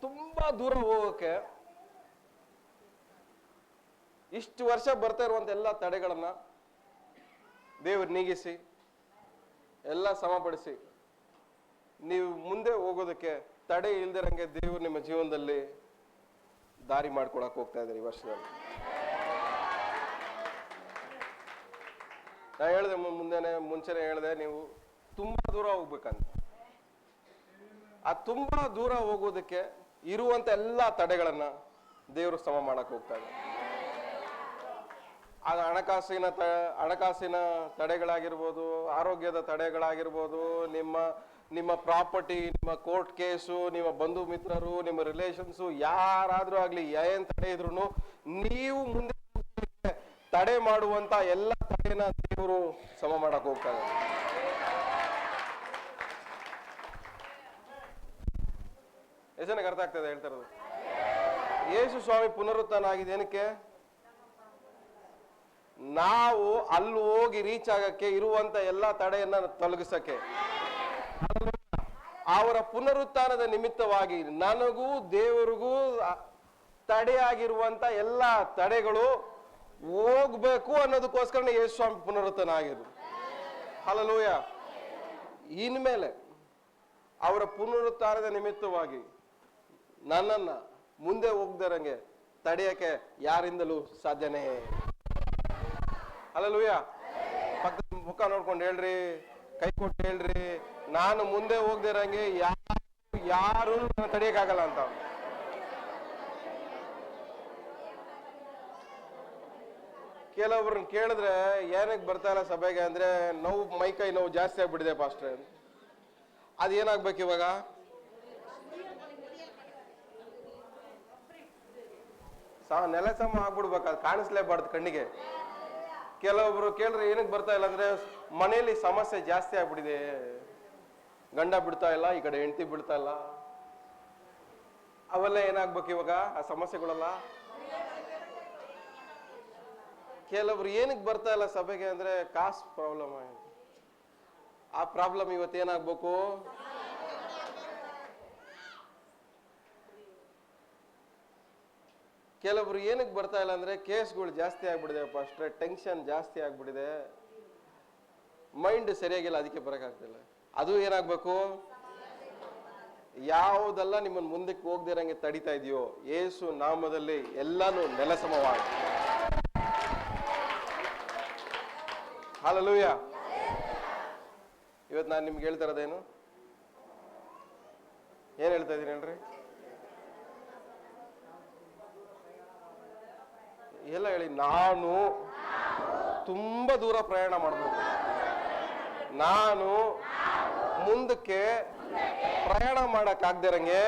ತುಂಬಾ ದೂರ ಹೋಗೋಕೆ ಇಷ್ಟು ವರ್ಷ ಬರ್ತಾ ಇರುವಂತ ಎಲ್ಲ ತಡೆಗಳನ್ನ ದೇವರು ನೀಗಿಸಿ, ಎಲ್ಲ ಸಮಪಡಿಸಿ, ನೀವು ಮುಂದೆ ಹೋಗೋದಕ್ಕೆ ತಡೆ ಇಲ್ದಿರಂಗೆ ದೇವರು ನಿಮ್ಮ ಜೀವನದಲ್ಲಿ ದಾರಿ ಮಾಡ್ಕೊಳಕ್ ಹೋಗ್ತಾ ಇದ್ದಾರೆ ಈ ವರ್ಷದಲ್ಲಿ. ನಾ ಹೇಳಿದೆ ಮುಂಚೆನೆ ಹೇಳಿದೆ, ನೀವು ತುಂಬಾ ದೂರ ಹೋಗ್ಬೇಕಂತ. ಆ ತುಂಬಾ ದೂರ ಹೋಗೋದಕ್ಕೆ ಇರುವಂತ ಎಲ್ಲಾ ತಡೆಗಳನ್ನ ದೇವರು ಸಮ ಮಾಡಕ್ ಹೋಗ್ತಾ ಇದೆ. ಆಗ ಹಣಕಾಸಿನ ತಡೆಗಳಾಗಿರ್ಬೋದು, ಆರೋಗ್ಯದ ತಡೆಗಳಾಗಿರ್ಬೋದು, ನಿಮ್ಮ ಪ್ರಾಪರ್ಟಿ, ನಿಮ್ಮ ಕೋರ್ಟ್ ಕೇಸು, ನಿಮ್ಮ ಬಂಧು ಮಿತ್ರರು, ನಿಮ್ಮ ರಿಲೇಷನ್ಸು ಯಾರಾದ್ರೂ ಆಗ್ಲಿ ಏನ್ ತಡೆ ಇದ್ರು ನೀವು ಮುಂದೆ ತಡೆ ಮಾಡುವಂತ ಎಲ್ಲ ತಡೆನ ದೇವರು ಸಮ ಮಾಡಕ್ ಹೋಗ್ತಾರೆ. ಎಷ್ಟು ಜನಕ್ಕೆ ಅರ್ಥ ಆಗ್ತದೆ ಹೇಳ್ತಾ ಇರೋದು? ಯೇಸು ಸ್ವಾಮಿ ಪುನರುತ್ಥಾನ ಆಗಿದೆ ಏನಕ್ಕೆ? ನಾವು ಅಲ್ಲಿ ಹೋಗಿ ರೀಚ್ ಆಗಕ್ಕೆ ಇರುವಂತ ಎಲ್ಲಾ ತಡೆಯನ್ನ ತೊಲಗಿಸಕ್ಕೆ. ಅವರ ಪುನರುತ್ಥಾನದ ನಿಮಿತ್ತವಾಗಿ ನನಗೂ ದೇವರಿಗೂ ತಡೆಯಾಗಿರುವಂತ ಎಲ್ಲಾ ತಡೆಗಳು ಹೋಗ್ಬೇಕು ಅನ್ನೋದಕ್ಕೋಸ್ಕರ ಯೇಸು ಸ್ವಾಮಿ ಪುನರುತ್ಥಾನ ಆಗಿದ್ರು. ಹಲ್ಲೆಲೂಯಾ. ಇನ್ಮೇಲೆ ಅವರ ಪುನರುತ್ಥಾನದ ನಿಮಿತ್ತವಾಗಿ ನನ್ನನ್ನ ಮುಂದೆ ಹೋಗ್ದಿರಂಗೆ ತಡೆಯಕ್ಕೆ ಯಾರಿಂದಲೂ ಸಾಧ್ಯನೇ. ಹಲ್ಲೆಲೂಯಾ. ಪಕ್ಕದ ಮುಖ ನೋಡ್ಕೊಂಡು ಹೇಳ್ರಿ, ಕೈ ಕೊಟ್ಟು ಹೇಳ್ರಿ, ನಾನು ಮುಂದೆ ಹೋಗ್ದಿರಂಗೆ ಯಾರು ತಡೆಯಕ್ಕಾಗಲ್ಲ ಅಂತ. ಕೆಲವೊಬ್ರನ್ನ ಕೇಳಿದ್ರೆ ಏನಕ್ಕೆ ಬರ್ತಾ ಇಲ್ಲ ಸಭೆಗೆ ಅಂದ್ರೆ ನೋವು, ಮೈಕೈ ನೋವು ಜಾಸ್ತಿ ಆಗ್ಬಿಟ್ಟಿದೆ ಪಾಸ್ಟ್ರೆ. ಅದೇನಾಗ್ಬೇಕು ಇವಾಗ? ನೆಲ ಸಮ ಆಗ್ಬಿಡ್ಬೇಕು, ಅದು ಕಾಣಿಸ್ಲೇಬಾರ್ದು ಕಣ್ಣಿಗೆ. ಕೆಲವೊಬ್ರು ಕೇಳಿದ್ರೆ ಏನಕ್ಕೆ ಬರ್ತಾ ಇಲ್ಲ ಅಂದ್ರೆ ಮನೆಯಲ್ಲಿ ಸಮಸ್ಯೆ ಜಾಸ್ತಿ ಆಗ್ಬಿಟ್ಟಿದೆ, ಗಂಡ ಬಿಡ್ತಾ ಇಲ್ಲ, ಈ ಕಡೆ ಹೆಂಡತಿ ಬಿಡ್ತಾ ಇಲ್ಲ. ಅವೆಲ್ಲ ಏನಾಗ್ಬೇಕು ಇವಾಗ ಆ ಸಮಸ್ಯೆಗಳೆಲ್ಲ? ಕೆಲವ್ರು ಏನಕ್ಕೆ ಬರ್ತಾ ಇಲ್ಲ ಸಭೆಗೆ ಅಂದ್ರೆ ಕಾಸ್ಟ್ ಪ್ರಾಬ್ಲಮ್ ಆಗಿದೆ. ಆ ಪ್ರಾಬ್ಲಮ್ ಇವತ್ತೇನಾಗ್ಬೇಕು? ಕೆಲವ್ರು ಏನಕ್ಕೆ ಬರ್ತಾ ಇಲ್ಲ ಅಂದ್ರೆ ಕೇಸ್ಗಳು ಜಾಸ್ತಿ ಆಗ್ಬಿಟ್ಟಿದೆ ಫಸ್ಟ್, ಟೆನ್ಷನ್ ಜಾಸ್ತಿ ಆಗ್ಬಿಟ್ಟಿದೆ, ಮೈಂಡ್ ಸರಿಯಾಗಿಲ್ಲ, ಅದಕ್ಕೆ ಬರಕಾಗ್ತಿಲ್ಲ. ಅದು ಏನಾಗ್ಬೇಕು? ಯಾವುದೆಲ್ಲ ನಿಮ್ಮನ್ನು ಮುಂದಕ್ಕೆ ಹೋಗ್ದಿರಂಗೆ ತಡಿತಾ ಇದೆಯೋ ಯೇಸು ನಾಮದಲ್ಲಿ ಎಲ್ಲಾನು ನೆಲಸಮವಾಗಿ. ಹಲ್ಲೆಲೂಯಾ. ಇವತ್ತು ನಾನು ನಿಮ್ಗೆ ಹೇಳ್ತಾ ಇರೋದೇನು? ಏನ್ ಹೇಳ್ತಾ ಇದ್ದೀನಿ ಹೇಳ್ರಿ? ಎಲ್ಲ ಹೇಳಿ. ನಾನು ತುಂಬಾ ದೂರ ಪ್ರಯಾಣ ಮಾಡಬೇಕು, ನಾನು ಮುಂದಕ್ಕೆ ಪ್ರಯಾಣ ಮಾಡಕ್ ಆಗದಿರಂಗೆ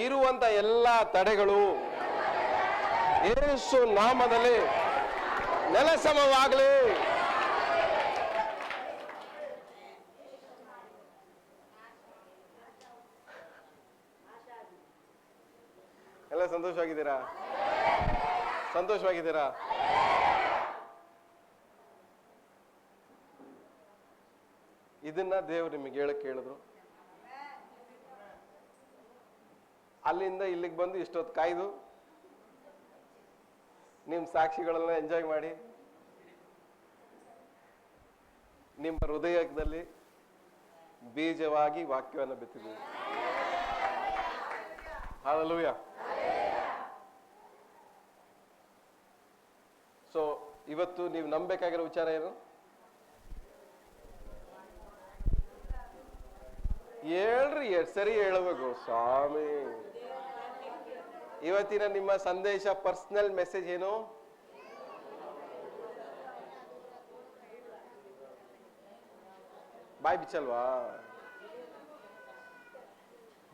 ಇರುವಂತ ಎಲ್ಲಾ ತಡೆಗಳು ಯೇಸು ನಾಮದಲ್ಲಿ ನೆಲಸಮವಾಗಲಿ. ಎಲ್ಲ ಸಂತೋಷವಾಗಿದ್ದೀರಾ? ಸಂತೋಷವಾಗಿದ್ದೀರಾ? ಇದನ್ನ ದೇವರು ನಿಮಗೆ ಹೇಳಕ್ ಹೇಳಿದ್ರು. ಅಲ್ಲಿಂದ ಇಲ್ಲಿಗೆ ಬಂದು ಇಷ್ಟೊತ್ತು ಕಾಯ್ದು ನಿಮ್ ಸಾಕ್ಷಿಗಳೆಲ್ಲ ಎಂಜಾಯ್ ಮಾಡಿ ನಿಮ್ಮ ಹೃದಯದಲ್ಲಿ ಬೀಜವಾಗಿ ವಾಕ್ಯವನ್ನು ಬಿತ್ತಿದ್ದೀವಿ. ಹಲ್ಲೆಲೂಯಾ. ಸೊ ಇವತ್ತು ನೀವು ನಂಬೇಕಾಗಿರೋ ವಿಚಾರ ಏನು? ಹೇಳ್ರಿ, ಸರಿ ಹೇಳಬೇಕು ಸ್ವಾಮಿ. ಇವತ್ತಿನ ನಿಮ್ಮ ಸಂದೇಶ, ಪರ್ಸನಲ್ ಮೆಸೇಜ್ ಏನು? ಬಾಯ್ ಬಿಚ್ಚಲ್ವಾ?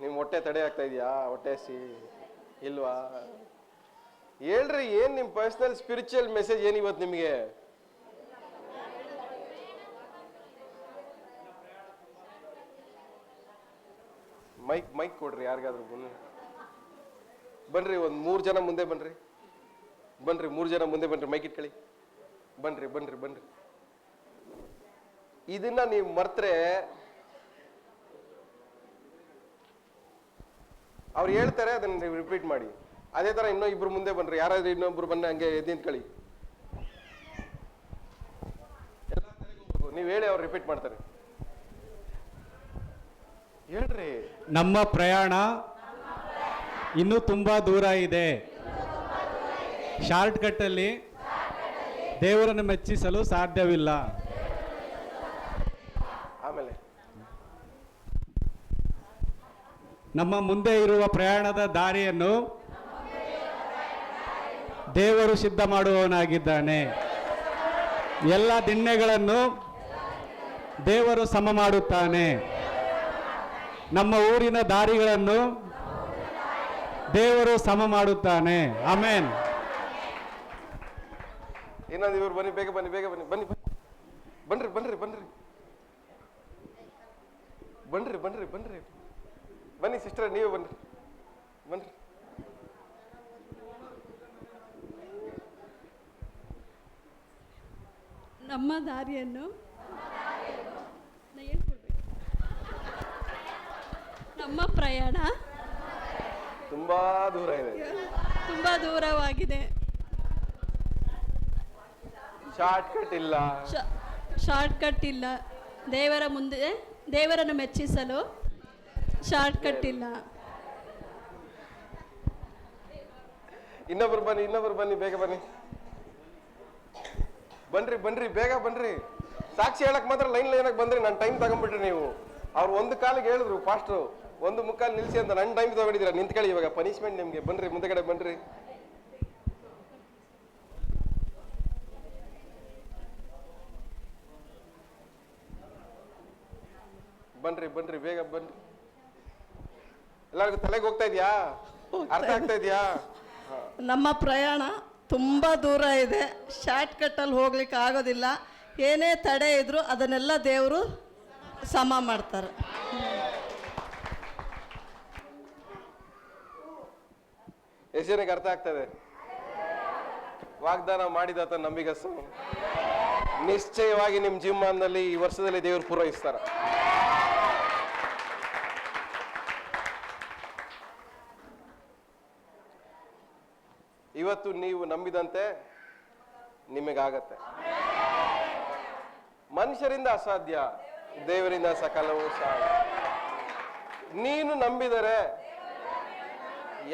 ನಿಮ್ ಹೊಟ್ಟೆ ತಡೆ ಆಗ್ತಾ ಇದೆಯಾ? ಹೊಟ್ಟೆ ಹಸಿ ಇಲ್ವಾ? ಹೇಳ್ರಿ, ಏನ್ ನಿಮ್ ಪರ್ಸನಲ್ ಸ್ಪಿರಿಚುವಲ್ ಮೆಸೇಜ್ ಏನ್ ಇವತ್ತು ನಿಮ್ಗೆ? ಮೈಕ್ ಕೊಡ್ರಿ ಯಾರಿಗಾದ್ರು. ಬನ್ರಿ, ಒಂದ್ 3 ಜನ ಮುಂದೆ ಬನ್ರಿ. 3 ಜನ ಮುಂದೆ ಬನ್ರಿ, ಮೈಕ್ ಇಟ್ಕೊಳ್ಳಿ. ಬನ್ರಿ. ಇದನ್ನ ನೀವು ಮರ್ತ್ರೆ ಅವ್ರು ಹೇಳ್ತಾರೆ, ಅದನ್ನ ನೀವು ರಿಪೀಟ್ ಮಾಡಿ. ಅದೇ ತರ ಇಬ್ರು ಮುಂದೆ ಬನ್ರಿ, ಯಾರಾದ್ರೂ ಇನ್ನೊಬ್ರು ಬನ್ನಿ, ಹಂಗೆ ಎದ್ದು ನಿಂತ್ಕೊಳ್ಳಿ. ನೀವು ಹೇಳಿ, ಅವ್ರು ರಿಪೀಟ್ ಮಾಡ್ತಾರೆ. ಹೇಳ್ರಿ. ನಮ್ಮ ಪ್ರಯಾಣ ಇನ್ನೂ ತುಂಬಾ ದೂರ ಇದೆ. ಶಾರ್ಟ್ ಕಟ್ ಅಲ್ಲಿ ದೇವರನ್ನು ಮೆಚ್ಚಿಸಲು ಸಾಧ್ಯವಿಲ್ಲ. ಆಮೇಲೆ ನಮ್ಮ ಮುಂದೆ ಇರುವ ಪ್ರಯಾಣದ ದಾರಿಯನ್ನು ದೇವರು ಸಿದ್ಧ ಮಾಡುವವನಾಗಿದ್ದಾನೆ. ಎಲ್ಲ ದಿಣ್ಣೆಗಳನ್ನು ದೇವರು ಸಮ ಮಾಡುತ್ತಾನೆ. ನಮ್ಮ ಊರಿನ ದಾರಿಗಳನ್ನು ದೇವರು ಸಮ ಮಾಡುತ್ತಾನೆ. ಆಮೆನ್. ಇನ್ನೊಂದು ಇವ್ರು ಬನ್ನಿ, ಬೇಗ ಬನ್ನಿ, ಬೇಗ ಬನ್ನಿ, ಬನ್ನಿ ಬನ್ರಿ ಬನ್ರಿ ಬನ್ರಿ ಬನ್ರಿ ಬನ್ರಿ ಬನ್ರಿ ಬನ್ನಿ ಸಿಸ್ಟರ್, ನೀವೇ ಬನ್ರಿ ಬನ್ರಿ. ನಮ್ಮ ದಾರಿಯನ್ನು ನಮ್ಮ ಪ್ರಯಾಣ ತುಂಬಾ ದೂರ ಇದೆ, ತುಂಬಾ ದೂರವಾಗಿದೆ. ಶಾರ್ಟ್ ಕಟ್ ಇಲ್ಲ, ಶಾರ್ಟ್ ಕಟ್ ಇಲ್ಲ. ದೇವರ ಮುಂದೆ ದೇವರನ್ನು ಮೆಚ್ಚಿಸಲು ಶಾರ್ಟ್ ಕಟ್ ಇಲ್ಲ. ಇನ್ನೊಬ್ರು ಬನ್ನಿ, ಇನ್ನೊಬ್ರು ಬನ್ನಿ, ಬೇಗ ಬನ್ನಿ, ಬನ್ರಿ ಬನ್ರಿ, ಬೇಗ ಬನ್ರಿ. ಸಾಕ್ಷಿ ಹೇಳಕ್ ಮಾತ್ರ ಲೈನ್ ಲೈನಾಗ ಬಂದ್ರಿ. ನನ್ನ ಟೈಮ್ ತಗೊಂಡ್ಬಿಟ್ರಿ ನೀವು. ಅವ್ರು ಒಂದು ಕಾಲಿಗೆ ಹೇಳಿದ್ರು ಫಾಸ್ಟು, ಒಂದು ಮುಕ್ಕಾಲು ನಿಲ್ಸಿ ಅಂತ. ನನ್ನ ಟೈಮ್ ತಗೊಂಡಿದ್ದೀರಾ, ನಿಂತ್ಕೊಳ್ಳಿ ಇವಾಗ, ಪನಿಷ್ಮೆಂಟ್ ನಿಮ್ಗೆ. ಬನ್ರಿ ಮುಂದೆಗಡೆ ಬನ್ರಿ. ಬನ್ರಿ ಬನ್ರಿ, ಬೇಗ ಬನ್ರಿ. ಎಲ್ಲರಿಗೂ ತಲೆಗೆ ಹೋಗ್ತಾ ಇದೆಯಾ? ಅರ್ಥ ಆಗ್ತಾ ಇದೆಯಾ? ನಮ್ಮ ಪ್ರಯಾಣ ತುಂಬ ದೂರ ಇದೆ. ಶಾರ್ಟ್ ಕಟ್ಟಲ್ಲಿ ಹೋಗ್ಲಿಕ್ಕೆ ಆಗೋದಿಲ್ಲ. ಏನೇ ತಡೆ ಇದ್ರೂ ಅದನ್ನೆಲ್ಲ ದೇವರು ಸಮ ಮಾಡ್ತಾರೆ. ಎಷ್ಟು ಜನಕ್ಕೆ ಅರ್ಥ ಆಗ್ತದೆ? ವಾಗ್ದಾನ ಮಾಡಿದಾತ ನಂಬಿಗಸ್ಸು. ನಿಶ್ಚಯವಾಗಿ ನಿಮ್ಮ ಜೀವಮಾನದಲ್ಲಿ ಈ ವರ್ಷದಲ್ಲಿ ದೇವರು ಪೂರೈಸ್ತಾರ. ಇವತ್ತು ನೀವು ನಂಬಿದಂತೆ ನಿಮಗಾಗತ್ತೆ. ಮನುಷ್ಯರಿಂದ ಅಸಾಧ್ಯ, ದೇವರಿಂದ ಸಕಲವೂ ಸಾಧ್ಯ. ನೀನು ನಂಬಿದರೆ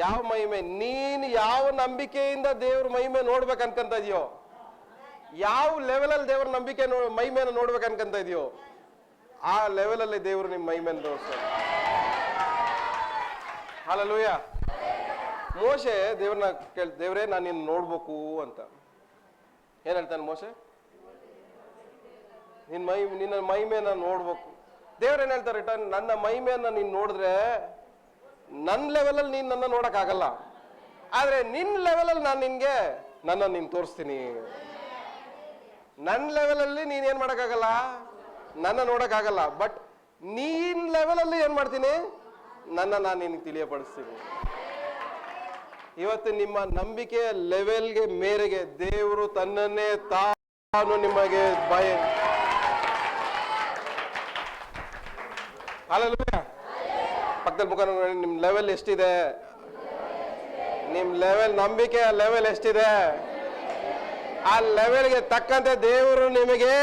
ಯಾವ ಮಹಿಮೆ, ನೀನು ಯಾವ ನಂಬಿಕೆಯಿಂದ ದೇವ್ರ ಮಹಿಮೆ ನೋಡ್ಬೇಕು ಅನ್ಕೊಂತ ಇದೆಯೋ, ಯಾವ ಲೆವೆಲಲ್ಲಿ ದೇವ್ರ ನಂಬಿಕೆ ಮಹಿಮೆನ ನೋಡ್ಬೇಕು ಅನ್ಕೊಂತ ಇದೆಯೋ, ಆ ಲೆವೆಲಲ್ಲಿ ದೇವರು ನಿಮ್ಮ ಮಹಿಮೆನ ತೋರಿಸ್ತಾರೆ. ಹಲ್ಲೆಲೂಯಾ. ಮೋಶೆ ದೇವ್ರನ್ನ ದೇವ್ರೇ ನಾನು ನಿನ್ನ ನೋಡ್ಬೇಕು ಅಂತ ಏನ್ ಹೇಳ್ತಾನೆ ಮೋಶೆ? ನಿನ್ನ ಮಹಿಮೆನ ನೋಡ್ಬೇಕು. ದೇವ್ರೇನ್ ಹೇಳ್ತಾರೆ ರಿಟರ್ನ್? ನನ್ನ ಮಹಿಮೆಯನ್ನ ನೀನ್ ನೋಡಿದ್ರೆ ನನ್ನ ಲೆವೆಲಲ್ಲಿ ನೀನ್ ನನ್ನ ನೋಡಕ್ ಆಗಲ್ಲ, ಆದ್ರೆ ನಿನ್ ಲೆವೆಲಲ್ಲಿ ನಾನು ನಿನ್ಗೆ ನೀನ್ ತೋರಿಸ್ತೀನಿ. ನನ್ನ ಲೆವೆಲಲ್ಲಿ ನೀನ್ ಏನ್ ಮಾಡಕ್ಕಾಗಲ್ಲ, ನನ್ನ ನೋಡಕ್ಕಾಗಲ್ಲ. ಬಟ್ ನೀನ್ ಲೆವೆಲಲ್ಲಿ ಏನ್ ಮಾಡ್ತೀನಿ, ನಾನು ನಿನ್ಗೆ ತಿಳಿಯಪಡಿಸ್ತೀನಿ. ಇವತ್ತು ನಿಮ್ಮ ನಂಬಿಕೆಯ ಲೆವೆಲ್ಗೆ ಮೇರೆಗೆ ದೇವರು ತನ್ನನ್ನೇ ತಾನು ನಿಮಗೆ ಹಲ್ಲೆಲೂಯಾ. ಪಕ್ಕದಲ್ಲಿ ಮುಖ ನೋಡಿ, ನಿಮ್ ಲೆವೆಲ್ ಎಷ್ಟಿದೆ, ನಿಮ್ ಲೆವೆಲ್, ನಂಬಿಕೆಯ ಲೆವೆಲ್ ಎಷ್ಟಿದೆ, ಆ ಲೆವೆಲ್ಗೆ ತಕ್ಕಂತೆ ದೇವರು ನಿಮಗೆ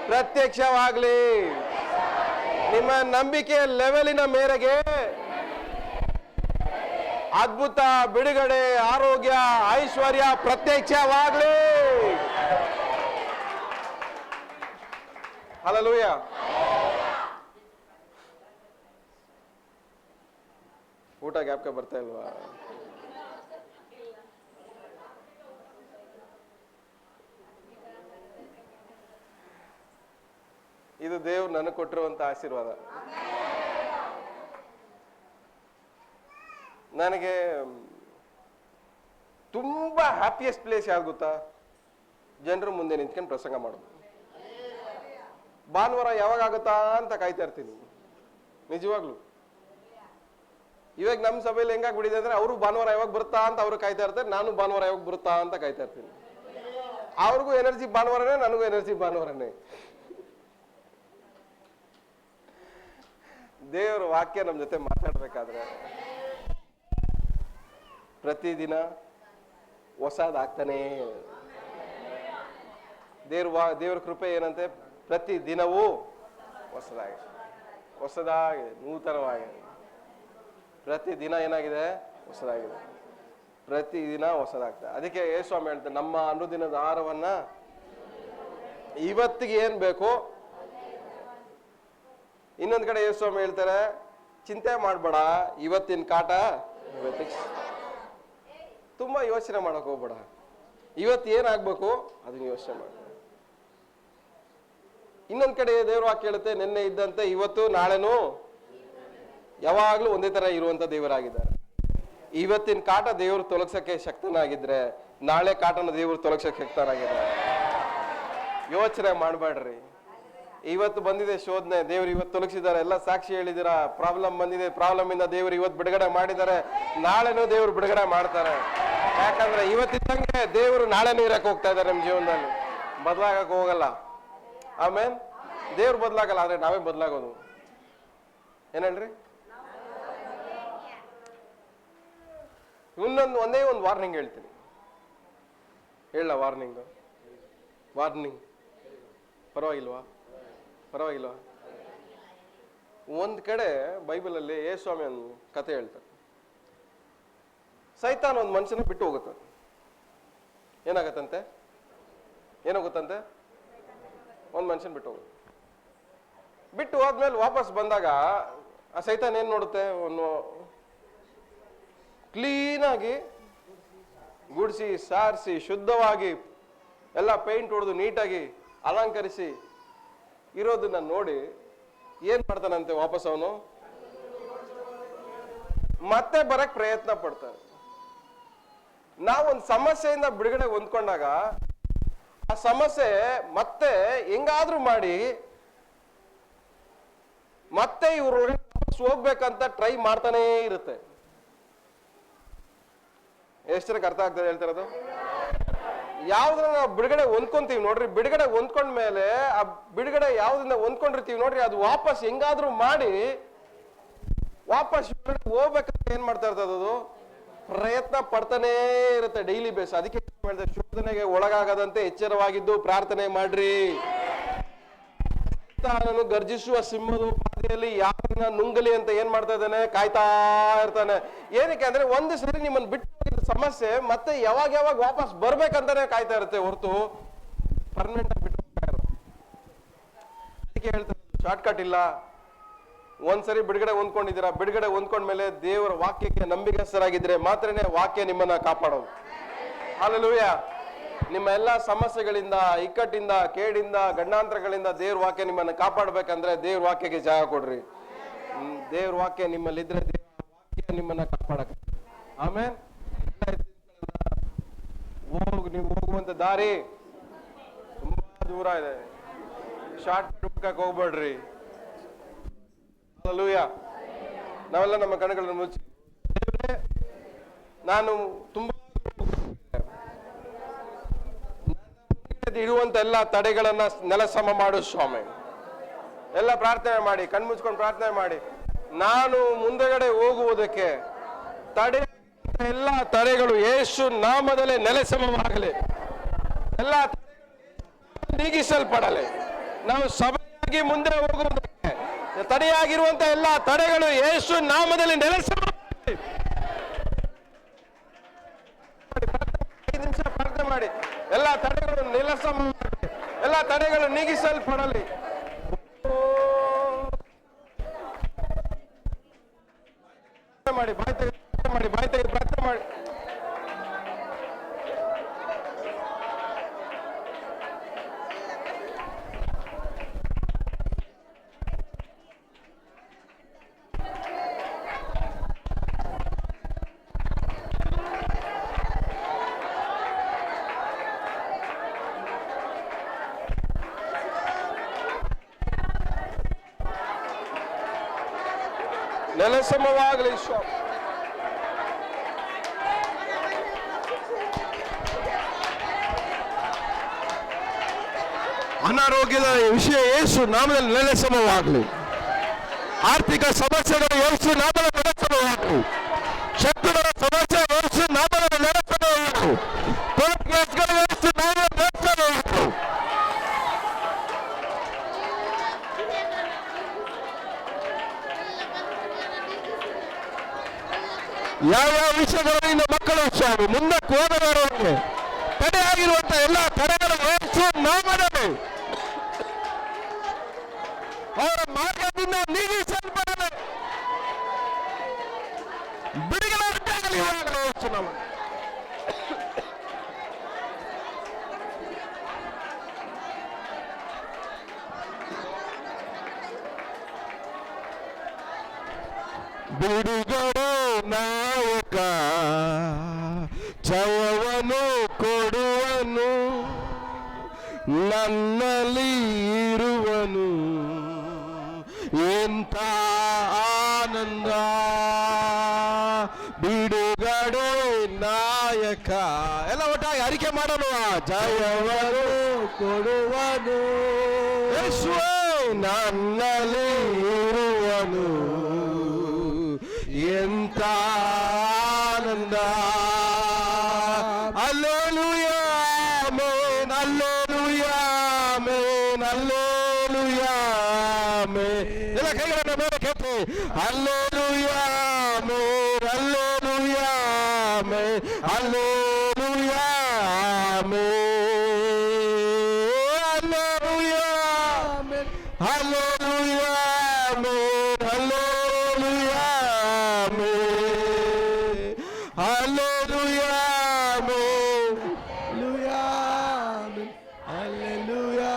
ಪ್ರತ್ಯಕ್ಷವಾಗ್ಲಿ. ನಿಮ್ಮ ನಂಬಿಕೆಯ ಲೆವೆಲಿನ ಮೇರೆಗೆ ಅದ್ಭುತ, ಬಿಡುಗಡೆ, ಆರೋಗ್ಯ, ಐಶ್ವರ್ಯ ಪ್ರತ್ಯಕ್ಷವಾಗ್ಲಿ. ಹಲ್ಲೆಲೂಯಾ. ಊಟ ಗ್ಯಾಪ್ಗೆ ಬರ್ತಾ ಇಲ್ವಾ? ಇದು ದೇವ್ರು ನನಗೆ ಕೊಟ್ಟಿರುವಂತ ಆಶೀರ್ವಾದ. ನನಗೆ ತುಂಬಾ ಹ್ಯಾಪಿಯೆಸ್ಟ್ ಪ್ಲೇಸ್ ಯಾವ್ದು ಗೊತ್ತಾ? ಜನರು ಮುಂದೆ ನಿಂತ್ಕೊಂಡು ಪ್ರಸಂಗ ಮಾಡೋದು. ಭಾನುವಾರ ಯಾವಾಗ ಆಗುತ್ತಾ ಅಂತ ಕಾಯ್ತಾ ಇರ್ತೀನಿ ನಿಜವಾಗ್ಲು. ಇವಾಗ ನಮ್ಮ ಸಭೆಯಲ್ಲಿ ಹೆಂಗಾಗ್ಬಿಟ್ಟಿದೆ ಅಂದ್ರೆ, ಅವರು ಭಾನುವಾರ ಯಾವಾಗ ಬರುತ್ತಾ ಅಂತ ಅವರು ಕಾಯ್ತಾ ಇರ್ತಾರೆ, ನಾನು ಭಾನುವಾರ ಯಾವಾಗ ಬರುತ್ತಾ ಅಂತ ಕಾಯ್ತಾ ಇರ್ತೀನಿ. ಅವ್ರಿಗೂ ಎನರ್ಜಿ ಭಾನುವಾರನೇ, ನನಗೂ ಎನರ್ಜಿ ಭಾನುವಾರನೇ. ದೇವರ ವಾಕ್ಯ ನಮ್ಮ ಜೊತೆ ಮಾತಾಡ್ಬೇಕಾದ್ರೆ ಪ್ರತಿದಿನ ಹೊಸದಾಗ್ತಾನೆ. ದೇವ್ರ ಕೃಪೆ ಏನಂತೆ, ಪ್ರತಿ ದಿನವೂ ಹೊಸದಾಗಿ ನೂತನವಾಗಿದೆ. ಪ್ರತಿ ದಿನ ಏನಾಗಿದೆ, ಹೊಸದಾಗಿದೆ. ಪ್ರತಿ ದಿನ ಹೊಸದಾಗ್ತದೆ. ಅದಕ್ಕೆ ಯೇಸುಸ್ವಾಮಿ ಹೇಳ್ತಾರೆ, ನಮ್ಮ ಅನುದಿನದ ಆಹಾರವನ್ನ ಇವತ್ತಿಗೆ ಏನ್ ಬೇಕು. ಇನ್ನೊಂದ್ ಕಡೆ ಯೇಸುಸ್ವಾಮಿ ಹೇಳ್ತಾರೆ, ಚಿಂತೆ ಮಾಡ್ಬೇಡ, ಇವತ್ತಿನ ಕಾಟ ಇವತ್ತಿಗೆ. ತುಂಬಾ ಯೋಚನೆ ಮಾಡಕ್ ಹೋಗ್ಬೇಡ. ಇವತ್ತು ಏನಾಗ್ಬೇಕು ಅದನ್ನ ಯೋಚನೆ ಮಾಡ. ಇನ್ನೊಂದ್ ಕಡೆ ದೇವ್ರ ವಾಕ್ಯ ಹೇಳುತ್ತೆ, ನಿನ್ನೆ ಇದ್ದಂತೆ ಇವತ್ತು ನಾಳೆನೂ ಯಾವಾಗ್ಲೂ ಒಂದೇ ತರ ಇರುವಂತ ದೇವರಾಗಿದ್ದಾರೆ. ಇವತ್ತಿನ ಕಾಟ ದೇವರು ತೊಲಗ್ಸಕ್ಕೆ ಶಕ್ತನಾಗಿದ್ರೆ ನಾಳೆ ಕಾಟನ ದೇವರು ತೊಲಗ್ಸಕ್ಕೆ ಶಕ್ತನಾಗಿದ್ದಾರೆ. ಯೋಚನೆ ಮಾಡಬೇಡ್ರಿ. ಇವತ್ತು ಬಂದಿದೆ ಶೋಧನೆ, ದೇವ್ರು ಇವತ್ತು ತೊಲಗಿಸಿದ್ದಾರೆ, ಎಲ್ಲ ಸಾಕ್ಷಿ ಹೇಳಿದಿರಾ. ಪ್ರಾಬ್ಲಮ್ ಬಂದಿದೆ, ಪ್ರಾಬ್ಲಮ್ ಇಂದ ದೇವ್ರು ಇವತ್ತು ಬಿಡುಗಡೆ ಮಾಡಿದ್ದಾರೆ, ನಾಳೆನೂ ದೇವ್ರು ಬಿಡುಗಡೆ ಮಾಡ್ತಾರೆ. ಯಾಕಂದ್ರೆ ಇವತ್ತಿದ್ದಂಗೆ ದೇವರು ನಾಳೆನೂ ಇರಕ್ಕೆ ಹೋಗ್ತಾ ಇದ್ದಾರೆ. ನಮ್ಮ ಜೀವನದಲ್ಲಿ ಬದಲಾಗಕ್ಕೆ ಹೋಗಲ್ಲ. ಆಮೇಲೆ ದೇವ್ರು ಬದಲಾಗಲ್ಲ, ಆದ್ರೆ ನಾವೇ ಬದಲಾಗೋದು. ಏನ್ ಹೇಳ್ರಿ? ಒಂದೇ ಒಂದು ವಾರ್ನಿಂಗ್ ಹೇಳ್ತೀನಿ. ಹೇಳ ವಾರ್ನಿಂಗ್ ಪರವಾಗಿಲ್ವಾ? ಒಂದ್ ಕಡೆ ಬೈಬಲಲ್ಲಿ ಯೇಸುಸ್ವಾಮಿ ಒಂದು ಕತೆ ಹೇಳ್ತಾರೆ. ಸೈತಾನ್ ಒಂದು ಮನುಷ್ಯನ ಬಿಟ್ಟು ಹೋಗುತ್ತೆ. ಏನಾಗತ್ತಂತೆ? ಒಂದ್ ಮನುಷ್ಯನ ಬಿಟ್ಟು ಹೋಗುತ್ತೆ. ಬಿಟ್ಟು ಹೋದ್ಮೇಲೆ ವಾಪಸ್ ಬಂದಾಗ ಆ ಸೈತಾನ್ ಏನ್ ನೋಡುತ್ತೆ? ಒಂದು ಕ್ಲೀನಾಗಿ ಗುಡಿಸಿ ಸಾರಿಸಿ ಶುದ್ಧವಾಗಿ ಎಲ್ಲ ಪೇಂಟ್ ಹೊಡೆದು ನೀಟಾಗಿ ಅಲಂಕರಿಸಿ ಇರೋದನ್ನ ನೋಡಿ ಏನ್ ಮಾಡ್ತಾನಂತೆ? ವಾಪಸ್ ಅವನು ಮತ್ತೆ ಬರಕ್ ಪ್ರಯತ್ನ ಪಡ್ತಾನೆ. ನಾವೊಂದು ಸಮಸ್ಯೆಯಿಂದ ಬಿಡುಗಡೆ ಹೊಂದ್ಕೊಂಡಾಗ ಆ ಸಮಸ್ಯೆ ಮತ್ತೆ ಹೆಂಗಾದ್ರೂ ಮಾಡಿ ಮತ್ತೆ ಇವ್ರ ಹೋಗ್ಬೇಕಂತ ಟ್ರೈ ಮಾಡ್ತಾನೇ ಇರುತ್ತೆ. ಎಷ್ಟು ಜನಕ್ಕೆ ಅರ್ಥ ಆಗ್ತದೆ ಹೇಳ್ತಿರೋದು? ಯಾವ್ದ್ರ ನಾವು ಬಿಡುಗಡೆ ಹೊಂದ್ಕೊಂತೀವಿ ನೋಡ್ರಿ, ಬಿಡುಗಡೆ ಹೊಂದ್ಕೊಂಡ್ಮೇಲೆ ಆ ಬಿಡುಗಡೆ ಯಾವ್ದನ್ನ ಹೊಂದ್ಕೊಂಡಿರ್ತೀವಿ ನೋಡ್ರಿ, ಅದು ವಾಪಸ್ ಹೆಂಗಾದ್ರೂ ಮಾಡಿ ವಾಪಸ್ ಹೋಗ್ಬೇಕಂತ ಏನ್ ಮಾಡ್ತಾ ಇರ್ತದೆ? ಅದು ಪ್ರಯತ್ನ ಪಡ್ತಾನೇ ಇರುತ್ತೆ ಡೈಲಿ ಬೇಸ್. ಅದಕ್ಕೆ ಹೇಳಿದೆ, ಶೋಧನೆಗೆ ಒಳಗಾಗದಂತೆ ಎಚ್ಚರವಾಗಿದ್ದು ಪ್ರಾರ್ಥನೆ ಮಾಡ್ರಿ. ನಾನು ಗರ್ಜಿಸುವ ಸಿಂಹದ ಪಾದೆಯಲ್ಲಿ ಯಾರನ್ನ ನುಂಗಲಿ ಅಂತ ಏನ್ ಮಾಡ್ತಾ ಇದ್ದಾನೆ? ಕಾಯ್ತಾ ಇರ್ತಾನೆ. ಏನಕ್ಕೆ ಅಂದ್ರೆ ಒಂದು ಸರಿ ನಿಮ್ಮನ್ನ ಬಿಟ್ಟು ಸಮಸ್ಯೆ ಮತ್ತೆ ಯಾವಾಗ ವಾಪಸ್ ಬರ್ಬೇಕಂತಾನೆ ಕಾಯ್ತಾ ಇರುತ್ತೆ, ಹೊರತು ಪರ್ಮನೆಂಟ್ ಆಗಿ ಬಿಟ್ಟು ಹೋಗ್ತಾ ಇರೋದು. ಅದಕ್ಕೆ ಹೇಳ್ತಾರೆ ಶಾರ್ಟ್ ಕಟ್ ಇಲ್ಲ. ಒಂದ್ಸರಿ ಬಿಡುಗಡೆ ಹೊಂದ್ಕೊಂಡಿದ್ದೀರಾ, ಬಿಡುಗಡೆ ಹೊಂದ್ಕೊಂಡ್ಮೇಲೆ ದೇವರ ವಾಕ್ಯಕ್ಕೆ ನಂಬಿಕಸ್ಥರಾಗಿದ್ರೆ ಮಾತ್ರನೇ ವಾಕ್ಯ ನಿಮ್ಮನ್ನ ಕಾಪಾಡೋದು. ಹಲ್ಲೆಲೂಯಾ. ನಿಮ್ಮ ಎಲ್ಲಾ ಸಮಸ್ಯೆಗಳಿಂದ, ಇಕ್ಕಟ್ಟಿಂದ, ಕೇಡಿಂದ, ಗಂಡಾಂತರಗಳಿಂದ ದೇವ್ರ ವಾಕ್ಯ ನಿಮ್ಮನ್ನ ಕಾಪಾಡ್ಬೇಕಂದ್ರೆ ದೇವ್ರ ವಾಕ್ಯಕ್ಕೆ ಜಾಗ ಕೊಡ್ರಿ. ದೇವ್ರ ವಾಕ್ಯ ನಿಮ್ಮಲ್ಲಿದ್ರೆ ದೇವ್ರ ವಾಕ್ಯ ನಿಮ್ಮನ್ನ ಕಾಪಾಡಕ. ಆಮೇಲೆ ನೀವು ಹೋಗುವಂತ ದಾರಿ ತುಂಬಾ ದೂರ ಇದೆ. ಶಾರ್ಟ್ ಹುಡ್ಕಕ್ ಹೋಗ್ಬೇಡ್ರಿ. ಹಲ್ಲೆಲೂಯಾ. ನಾವೆಲ್ಲ ನಮ್ಮ ಕಣ್ಣುಗಳನ್ನು ಮುಚ್ಚಿ, ನಾನು ತುಂಬಾ ಇರುವಂತ ಎಲ್ಲ ತಡೆಗಳನ್ನ ನೆಲಸಮ ಮಾಡು ಸ್ವಾಮಿ. ಎಲ್ಲ ಪ್ರಾರ್ಥನೆ ಮಾಡಿ, ಕಣ್ಮುಚ್ಕೊಂಡು ಪ್ರಾರ್ಥನೆ ಮಾಡಿ. ನಾನು ಮುಂದೆಗಡೆ ಹೋಗುವುದಕ್ಕೆ ತಡೆ ಎಲ್ಲ ತಡೆಗಳು ಯೇಸು ನಾಮದಲ್ಲೇ ನೆಲಸಮವಾಗಲಿ, ಎಲ್ಲ ನೀಗಿಸಲ್ಪಡಲಿ. ನಾವು ಸಭೆಯಾಗಿ ಮುಂದೆ ಹೋಗುವುದಕ್ಕೆ ತಡೆಯಾಗಿರುವಂತ ಎಲ್ಲ ತಡೆಗಳು ಯೇಸು ನಾಮದಲ್ಲಿ ನೆಲಸಮವಾಗಲಿ. 5 ನಿಮಿಷ ಪ್ರಾರ್ಥನೆ ಮಾಡಿ. ಎಲ್ಲ ತಡೆಗಳು ನೆಲಸಮವಾಗಲಿ, ಎಲ್ಲ ತಡೆಗಳು ನೀಗಿಸಲ್ಪಡಲಿ. ಮಾಡಿ ಬಾಯ್ ತೆಗೆದು ಪ್ರಾರ್ಥನೆ ಮಾಡಿ. ನೆಲಸಮವಾಗಲಿ ಸ್ವಾಮಿ. ಅನಾರೋಗ್ಯದ ವಿಷಯ ಯೇಸು ನಾಮದಲ್ಲಿ ನೆಲಸಮವಾಗಲಿ. ಆರ್ಥಿಕ ಸಮಸ್ಯೆಗಳು ಯೇಸು ನಾಮದಲ್ಲಿ ನೆಲಸಮವಾಗಲಿ. ಶತ್ರುಗಳ ಸಮಸ್ಯೆ ಯೇಸು ನಾಮದಲ್ಲಿ ನೆಲಸಮವಾಗಲಿ. ಕೋರ್ಟ್ ಕೇಸ್ಗಳು ಯೇಸು ನಾಮದಲ್ಲಿ ನೆಲಸಮವಾಗಲಿ. ಯಾವ ವಿಷಯಗಳಿಂದ ಮಕ್ಕಳು ಸ್ವಾಮಿ ಮುಂದಕ್ಕೆ ಹೋಗಬಾರವರಿಗೆ ತಡೆ ಆಗಿರುವಂತಹ ಎಲ್ಲ ತಡೆಗಳು ಯೇಸು ನಾಮದಲ್ಲಿ ಅವರ ಮಾರ್ಗದಿಂದ ನೀಗಿಸಲ್ಪಡಲಿ. ಬಿಡುಗಡೆ ಉಂಟಾಗಲಿ ಯೇಸು ನಾಮದಲ್ಲಿ. ಬಿಡುಗಡೆ ನಾಯಕ ಜಯವನ್ನು ಕೊಡುವನು ನನ್ನಲ್ಲಿ ಇರುವನು ಎಂಥ ಆನಂದ ಬಿಡುಗಡೆ ನಾಯಕ ಎಲ್ಲ ಒಟ್ಟಾಗಿ ಅರಿಕೆ ಮಾಡೋಣ ಜಯವನ್ನು ಕೊಡುವನು ಯೇಸುವೇ ನನ್ನಲ್ಲಿ ಇರುವನು ಎಂಥ ಆನಂದ hallelujah amen hallelujah amen hallelujah amen ಎಲ್ಲ ಕೈಗಳನ್ನು ಮೇಲೆ ಕೆತ್ತಿ hallelujah amen hallelujah amen hallelujah amen hallelujah amen hallelujah amen hallelujah amen hallelujah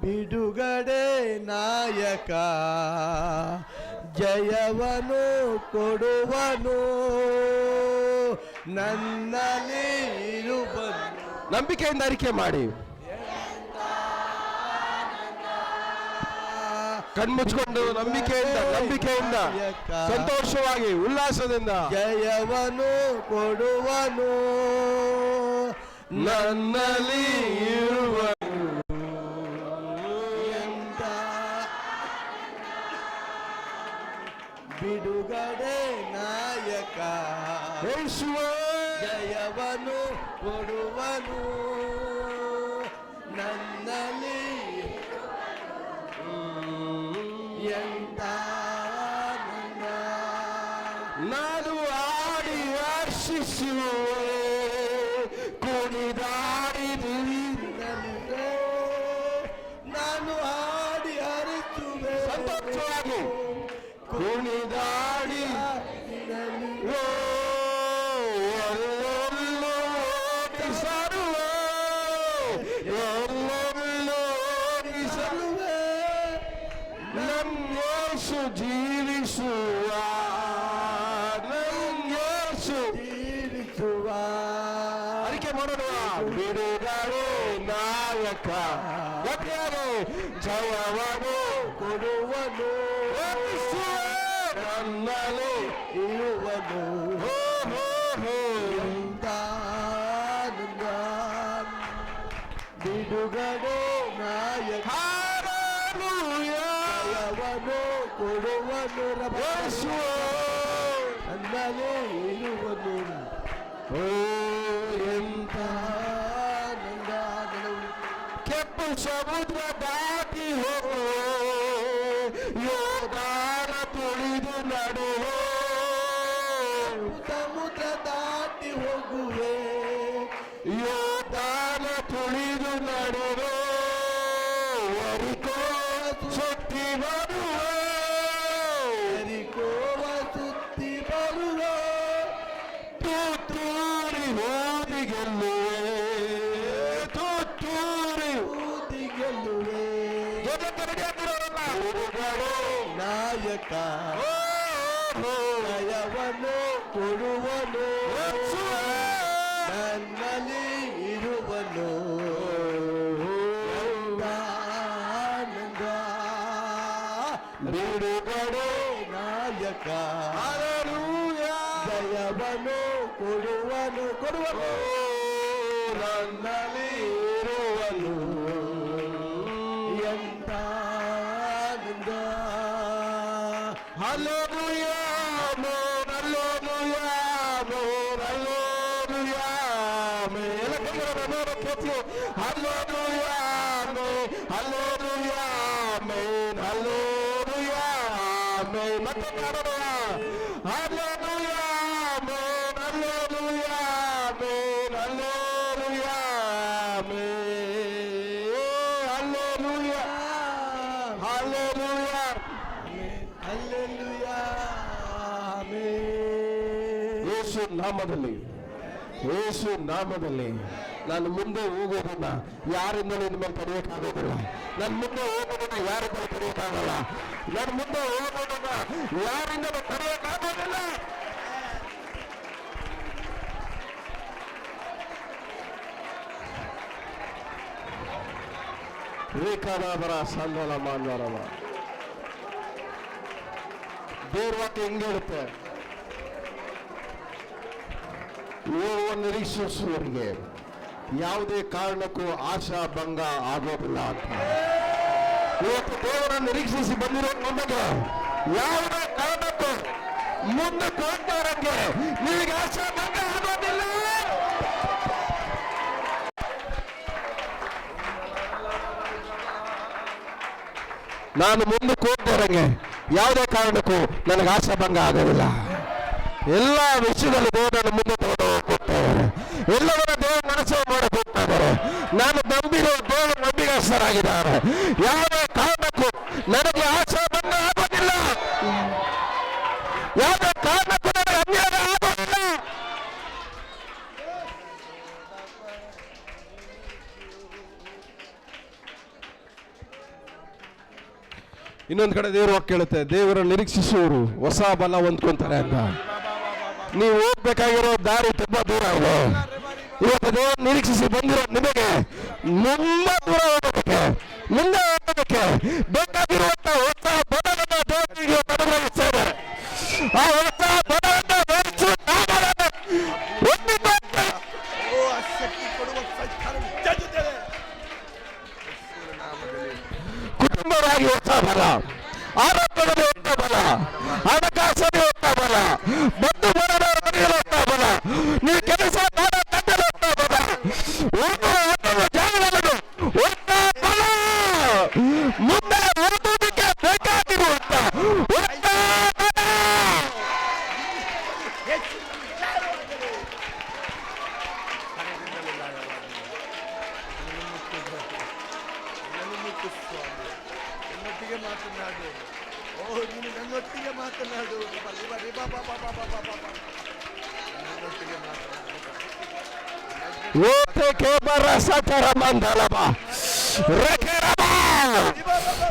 ಬಿಡುಗಡೆ ನಾಯಕ ಜಯವನ್ನು ಕೊಡುವನು ನನ್ನಲ್ಲಿ ಇರುವನು ನಂಬಿಕೆಯಿಂದ ಅರಿಕೆ ಮಾಡಿ ಕಣ್ಮುಚ್ಕೊಂಡು ನಂಬಿಕೆಯಿಂದ ಸಂತೋಷವಾಗಿ ಉಲ್ಲಾಸದಿಂದ ಜಯವನ್ನು ಕೊಡುವನು ನನ್ನಲ್ಲಿ ಇರುವ ಬಿಡುಗಡೆ ನಾಯಕ ಯೇಸುವೇ ಜಯವನ್ನು ಕೊಡುವನು ನನ್ನಲ್ಲಿ ಎಂತ ಆನಂದ. ನಾನು ಆಡಿ ಹರ್ಷಿಸುವೆ ಕುಣಿದಾಡಿ ನನ್ನಿದೆ ನಾನು ಹಾಡಿ ಹರಿಸುವೆ ಸಂತೋಷವಾಗಿ ಕುಣಿದಾಡಿ ಓ ಎಲ್ಲೆಲ್ಲೋ ಓಡಿಸರುವೆ ಎಲ್ಲೆಲ್ಲೋ ಓಡಿಸರುವೆ ನನ್ನೇಸು ಜೀವಿಸುವ ನನ್ನೇಸು ಜೀವಿಸುವ ಅರಿಕೆ ಮಾಡೋಣ ಬಿಡುಗಡೆ ನಾಯಕ ಗಟ್ಟಿಯಾಗಿ ಜಯವನ್ನು ಕೊಡುವನು ನನ್ನಲ್ಲಿ ಇರುವನು ಹೋ ಹೋ ಹೋ ಎಂತ ಆನಂದ. ಬಿಡುಗಡೆ ನಾಯಕ Hallelujah. ಜಯವನ್ನು ಕೊಡುವನು ಯೇಸುವೇ. ನನ್ನಲ್ಲಿ ಇರುವನು ಓ ಎಂಥ ಆನಂದ. ಕೆಂಪು ಸಮುದ್ರ ದಾಟಿ ಹೋಗುವೆ ಯೋಧಾನ ತುಳಿದು ನಡುವೆ ಸಮುದ್ರ ದಾಟಿ ಹೋಗುವೆ ಯೋಧಾನ ತುಳಿದು ನಡುವೆ ವರಿಕೋ ಸುತ್ತಿ ಬರುವೆ ಎರಿಕೋವ ಸುತ್ತಿ ಬರುವೆ ತೂತೂರಿ ಹೋದಿ ಗೆಲ್ಲುವೆ ತೂತೂರಿ ಊದಿ ಗೆಲ್ಲುವೆ ಬಿಡುಗಡೆ ನಾಯಕ ಓ ಹೋ ಜಯವನ್ನು ಕೊಡುವನು ಯೇಸುವೇ. ನನ್ನಲ್ಲಿ ಇರುವನು ಆನಂದ. ಬಿಡುಗಡೆ ನಾಯಕ ಹಲ್ಲೆಲೂಯಾ. ಜಯವನ್ನು ಕೊಡುವನು ಓ ನನ್ನಲ್ಲಿ ಇರುವನು ಎಂತ ಆನಂದ. Hallelujah amen hallelujah amen hallelujah amen ಎಲ್ಲ ಕೈಗಳನ್ನು ಮೇಲೆ ಕೆತ್ತಿ hallelujah amen hallelujah amen hallelujah amen ಮತ್ತೆ ಮಾಡೋಣ hallelujah amen hallelujah amen hallelujah amen hallelujah hallelujah amen. Yesu ನಾಮದಲ್ಲಿ ನಾನು ಮುಂದೆ ಹೋಗೋದನ್ನ ಯಾರಿಂದಲೂ ನಿಮ್ಮನ್ನು ತಡೆಯೋಕ್ಕಾಗೋದಿಲ್ಲ. ನನ್ನ ಮುಂದೆ ಹೋಗೋದನ್ನ ಯಾರಿಂದಲೂ ತಡೆಯೋಕ್ಕಾಗಲ್ಲ. ನನ್ನ ಮುಂದೆ ಹೋಗೋದನ್ನ ಯಾರಿಂದಲೂ ತಡೆಯೋಕ್ಕಾಗೋದಿಲ್ಲ. ರೇಖಾಬರ ಸಂದಲ ಮಾನ್ವರವ ದೇವ್ರ ವಾಕ್ಯ ಹೆಂಗೆ ಹೇಳುತ್ತೆ, ನಿರೀಕ್ಷಿಸುವವರಿಗೆ ಯಾವುದೇ ಕಾರಣಕ್ಕೂ ಆಶಾ ಭಂಗ ಆಗೋದಿಲ್ಲ ಅಂತ. ಇವತ್ತು ದೇವರ ನಿರೀಕ್ಷಿಸಿ ಬಂದಿರೋ ನಮಗೆ ಯಾವುದೇ ಕಾರಣಕ್ಕೂ ಮುಂದಕ್ಕೆ ಹೋಗ್ತಾರಂಗೆ ನಿಮಗೆ ಆಶಾ ಭಂಗ ಆಗೋದಿಲ್ಲ. ನಾನು ಮುಂದಕ್ಕೆ ಹೋಗ್ತಾರಂಗೆ ಯಾವುದೇ ಕಾರಣಕ್ಕೂ ನನಗೆ ಆಶಾ ಭಂಗ ಆಗೋದಿಲ್ಲ. ಎಲ್ಲ ವಿಷಯದಲ್ಲಿ ದೇವರನ್ನು ಮುಂದೆ ತಗೊಂಡು ಹೋಗ್ತಾರೆ. ಎಲ್ಲವನ್ನ ದೇವರ ಮನಸ್ಸು ಮಾಡಕ್ಕೆ ಹೋಗ್ತಾ ಇದ್ದಾರೆ. ನಾನು ನಂಬಿರೋ ದೇವರು ನಂಬಿಗಸ್ತರಾಗಿದ್ದಾರೆ. ಯಾವುದೇ ಕಾರಣಕ್ಕೂ ನನಗೆ ಆಶಾ ಭಂಗ ಆಗೋದಿಲ್ಲ. ಯಾವುದೇ ಕಾರಣಕ್ಕೂ ನನಗೆ ಅನ್ಯಾಯ ಆಗೋದಿಲ್ಲ. ಇನ್ನೊಂದು ಕಡೆ ದೇವರು ವಾಕ್ಯ ಹೇಳುತ್ತೆ, ದೇವರ ನಿರೀಕ್ಷಿಸುವವರು ಹೊಸ ಬಲ ಹೊಂದ್ಕೊಂತಾರೆ ಅಂತ. ನೀವು ಹೋಗ್ಬೇಕಾಗಿರೋ ದಾರಿ ತುಂಬಾ ದೂರ ಇದೆ. ಇವತ್ತು ದೇವರು ನಿರೀಕ್ಷಿಸಿ ಬಂದಿರೋ ನಿಮಗೆ ತುಂಬ ದೂರ ಹೋಗೋದಕ್ಕೆ, ಮುಂದೆ ಹೋಗೋದಕ್ಕೆ ಬೇಕಾಗಿರುವಂತ ಹೊಸ ಬಲವನ್ನು ದೇವರಿಗೆ ಅನುಗ್ರಹಿಸ್ತಾರೆ. ಆ ಹೊಸ ಬಲವನ್ನು ಧರಿಸಿ ಕುಟುಂಬವಾಗಿ ಹೊಸ ಬಲ, ಆರೋಗ್ಯದಲ್ಲಿ ಹೊಸ ಬಲ, ಹಣಕಾಸಲ್ಲಿ ಹೊಸ ಬಲ, ಬಂಧು ಬರದವರ ಮನೆಯಲ್ಲಿ ಹೊಸ ಬಲ, ನೀವು ಕೆಲಸ ಮಾಡೋ ತಂಡದಲ್ಲಿ ಹೊಸ ಬಲ, ಒಂದೊಂದು ಜಾಗದಲ್ಲಿ ಹೊಸ ಬಲ, ಮುಂದೆ ಓದೋದಕ್ಕೆ ಬೇಕಾಗಿರುವಂತ ಹೊಸ ಬಲ. ನನ್ನೊಟ್ಟಿಗೆ ಮಾತನಾಡು. ಓ ನೀನು ನನ್ನೊಟ್ಟಿಗೆ ಮಾತನಾಡು. ನನ್ನೊಟ್ಟಿಗೆ ಮಾತನಾಡು. ಓಟಕ್ಕೆ ಬರ ಸಕರ ಮಂದಲಮ ರೆಕೆರಮ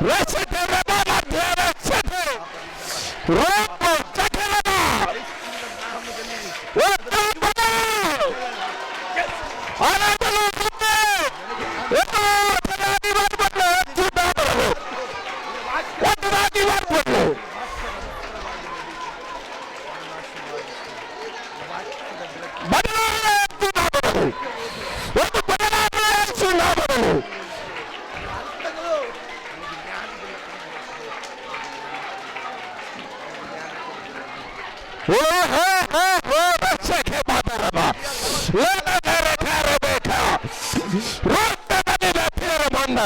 ರಸತೆರಮ ಮಧ್ಯರಸತೆ ರೋಪ ಚಕರಮ ಓಟಮ ಆನಂದಲು ಸುತ್ತೆ ಎತ್ತೋ ತನಾದಿ ಬರ್ಬಟ್ಲೆ ಸುದ್ದಾಬರು ಒತ್ತನಾದಿ ಬರ್ಬಟ್ಲೆ ಬದಲಾವಣೆ ಸುದ್ದಾಬರು ಒಂದು ಬದಲಾವಣೆ ಸುದ್ದಾಬರು. ಓ ಹೋ ಹೋ ಹೋ ರಕ್ಷಕ್ಕೆ ಮಾತಾಡಬ ಏನಾದರೆ ಕಾರಬೇಕಾ ರೋಟದಲ್ಲಿ ಬೇರೆ ಬಂದ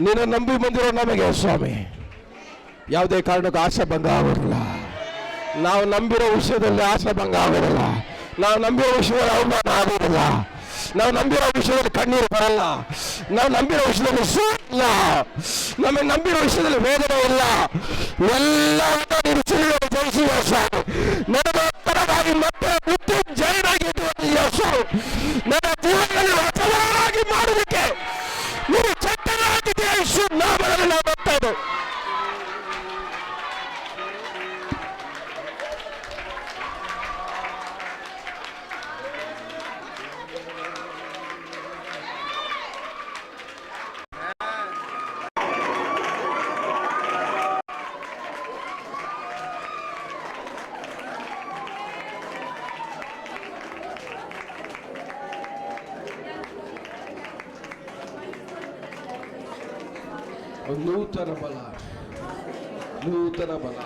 ನಿನ್ನ ನಂಬಿ ಬಂದಿರೋ ನಮಗೆ ಸ್ವಾಮಿ ಯಾವುದೇ ಕಾರಣಕ್ಕೂ ಆಶಾ ಭಂಗ ಆಗೋದಿಲ್ಲ. ನಾವು ನಂಬಿರೋ ವಿಷಯದಲ್ಲಿ ಆಶಾ ಭಂಗ ಆಗೋದಿಲ್ಲ. ನಾವು ನಂಬಿರೋ ವಿಷಯದಲ್ಲಿ ಅವಮಾನ ಆಗೋದಿಲ್ಲ. ನಾವು ನಂಬಿರೋ ವಿಷಯದಲ್ಲಿ ಕಣ್ಣೀರು ಬರಲ್ಲ. ನಾವು ನಂಬಿರೋ ವಿಷಯದಲ್ಲಿ ಇಲ್ಲ. ನಮಗೆ ನಂಬಿರೋ ವಿಷಯದಲ್ಲಿ ವೇದನೆ ಇಲ್ಲ. ಎಲ್ಲವನ್ನೂ ನೀನು ಚಿನ್ನದ ಜಯಿಸುವ ಸ್ವಾಮಿ. ನನಗೋಸ್ಕರವಾಗಿ ಮತ್ತೆ ಬುದ್ಧಿ ಜೈನಾಗಿ ಸ್ವಾಮಿ ನನ್ನ ಜೀವನದಲ್ಲಿ ಹೊಸದಾಗಿ ಮಾಡೋದಕ್ಕೆ ನೀನು ಚಟ್ಟನಾಗಿದೆಯಾ ಯೇಸು ನಾಮದಲ್ಲಿ ನಾವು ಬರ್ತಾ ಇದ್ದೇವೆ. ನೂತನ ಬಲ, ನೂತನ ಬಲ,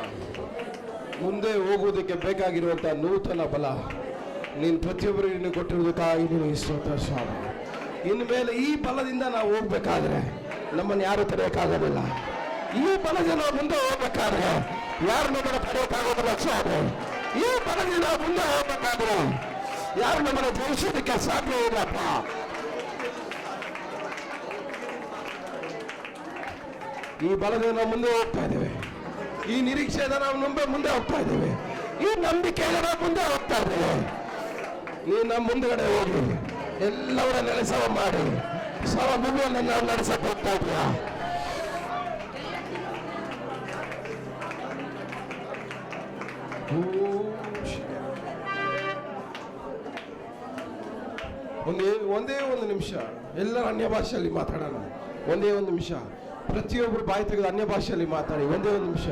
ಮುಂದೆ ಹೋಗುವುದಕ್ಕೆ ಬೇಕಾಗಿರುವಂಥ ನೂತನ ಬಲ ನೀನು ಪ್ರತಿಯೊಬ್ಬರಿಗೆ ನೀನು ಕೊಟ್ಟಿರೋದಕ್ಕಾಗಿ ನಿನಗೆ ಸ್ತೋತ್ರ ಸ್ವಾಮಿ. ಇನ್ಮೇಲೆ ಈ ಬಲದಿಂದ ನಾವು ಹೋಗ್ಬೇಕಾದ್ರೆ ನಮ್ಮನ್ನು ಯಾರು ತಡೆಯೋಕ್ಕಾಗೋದಿಲ್ಲ. ಈ ಬಲದಿಂದ ನಾವು ಮುಂದೆ ಹೋಗ್ಬೇಕಾದ್ರೆ ಯಾರು ನಮ್ಮನ್ನು ತಡೆಯೋಕ್ಕಾಗೋದಿಲ್ಲ ಸ್ವಾಮಿ. ಈ ಬಲದಿಂದ ನಾವು ಮುಂದೆ ಹೋಗ್ಬೇಕಾದ್ರೆ ಯಾರು ನಮ್ಮನ್ನು ಜಯಿಸೋದಕ್ಕೆ ಸಾಧ್ಯ ಇಲ್ಲಪ್ಪ. ಈ ಬಲದಿಂದ ನಾವು ಮುಂದೆ ಹೋಗ್ತಾ ಇದ್ದೇವೆ. ಈ ನಿರೀಕ್ಷೆಯಿಂದ ನಾವು ಮುಂದೆ ಹೋಗ್ತಾ ಇದ್ದೇವೆ. ಈ ನಂಬಿಕೆಯಿಂದ ನಾವು ಮುಂದೆ ಹೋಗ್ತಾ ಇದ್ದೇವೆ. ನೀನು ನಮ್ಮ ಮುಂದುಗಡೆ ಹೋಗಿ ಎಲ್ಲವರ ನೆಲೆಸವ ಮಾಡಿ ಭೂಮಿಯನ್ನು ನಾವು ನಡೆಸಕ್ಕೆ ಹೋಗ್ತಾ ಇದ್ದೀರಾ. ಒಂದೇ ಒಂದು ನಿಮಿಷ ಎಲ್ಲರ ಅನ್ಯ ಭಾಷೆಯಲ್ಲಿ ಮಾತಾಡೋಣ. ಒಂದೇ ಒಂದು ನಿಮಿಷ ಪ್ರತಿಯೊಬ್ಬರು ಬಾಯಿ ತೆಗೆದು ಅನ್ಯ ಭಾಷೆಯಲ್ಲಿ ಮಾತಾಡಿ. ಒಂದೇ ಒಂದು ನಿಮಿಷ.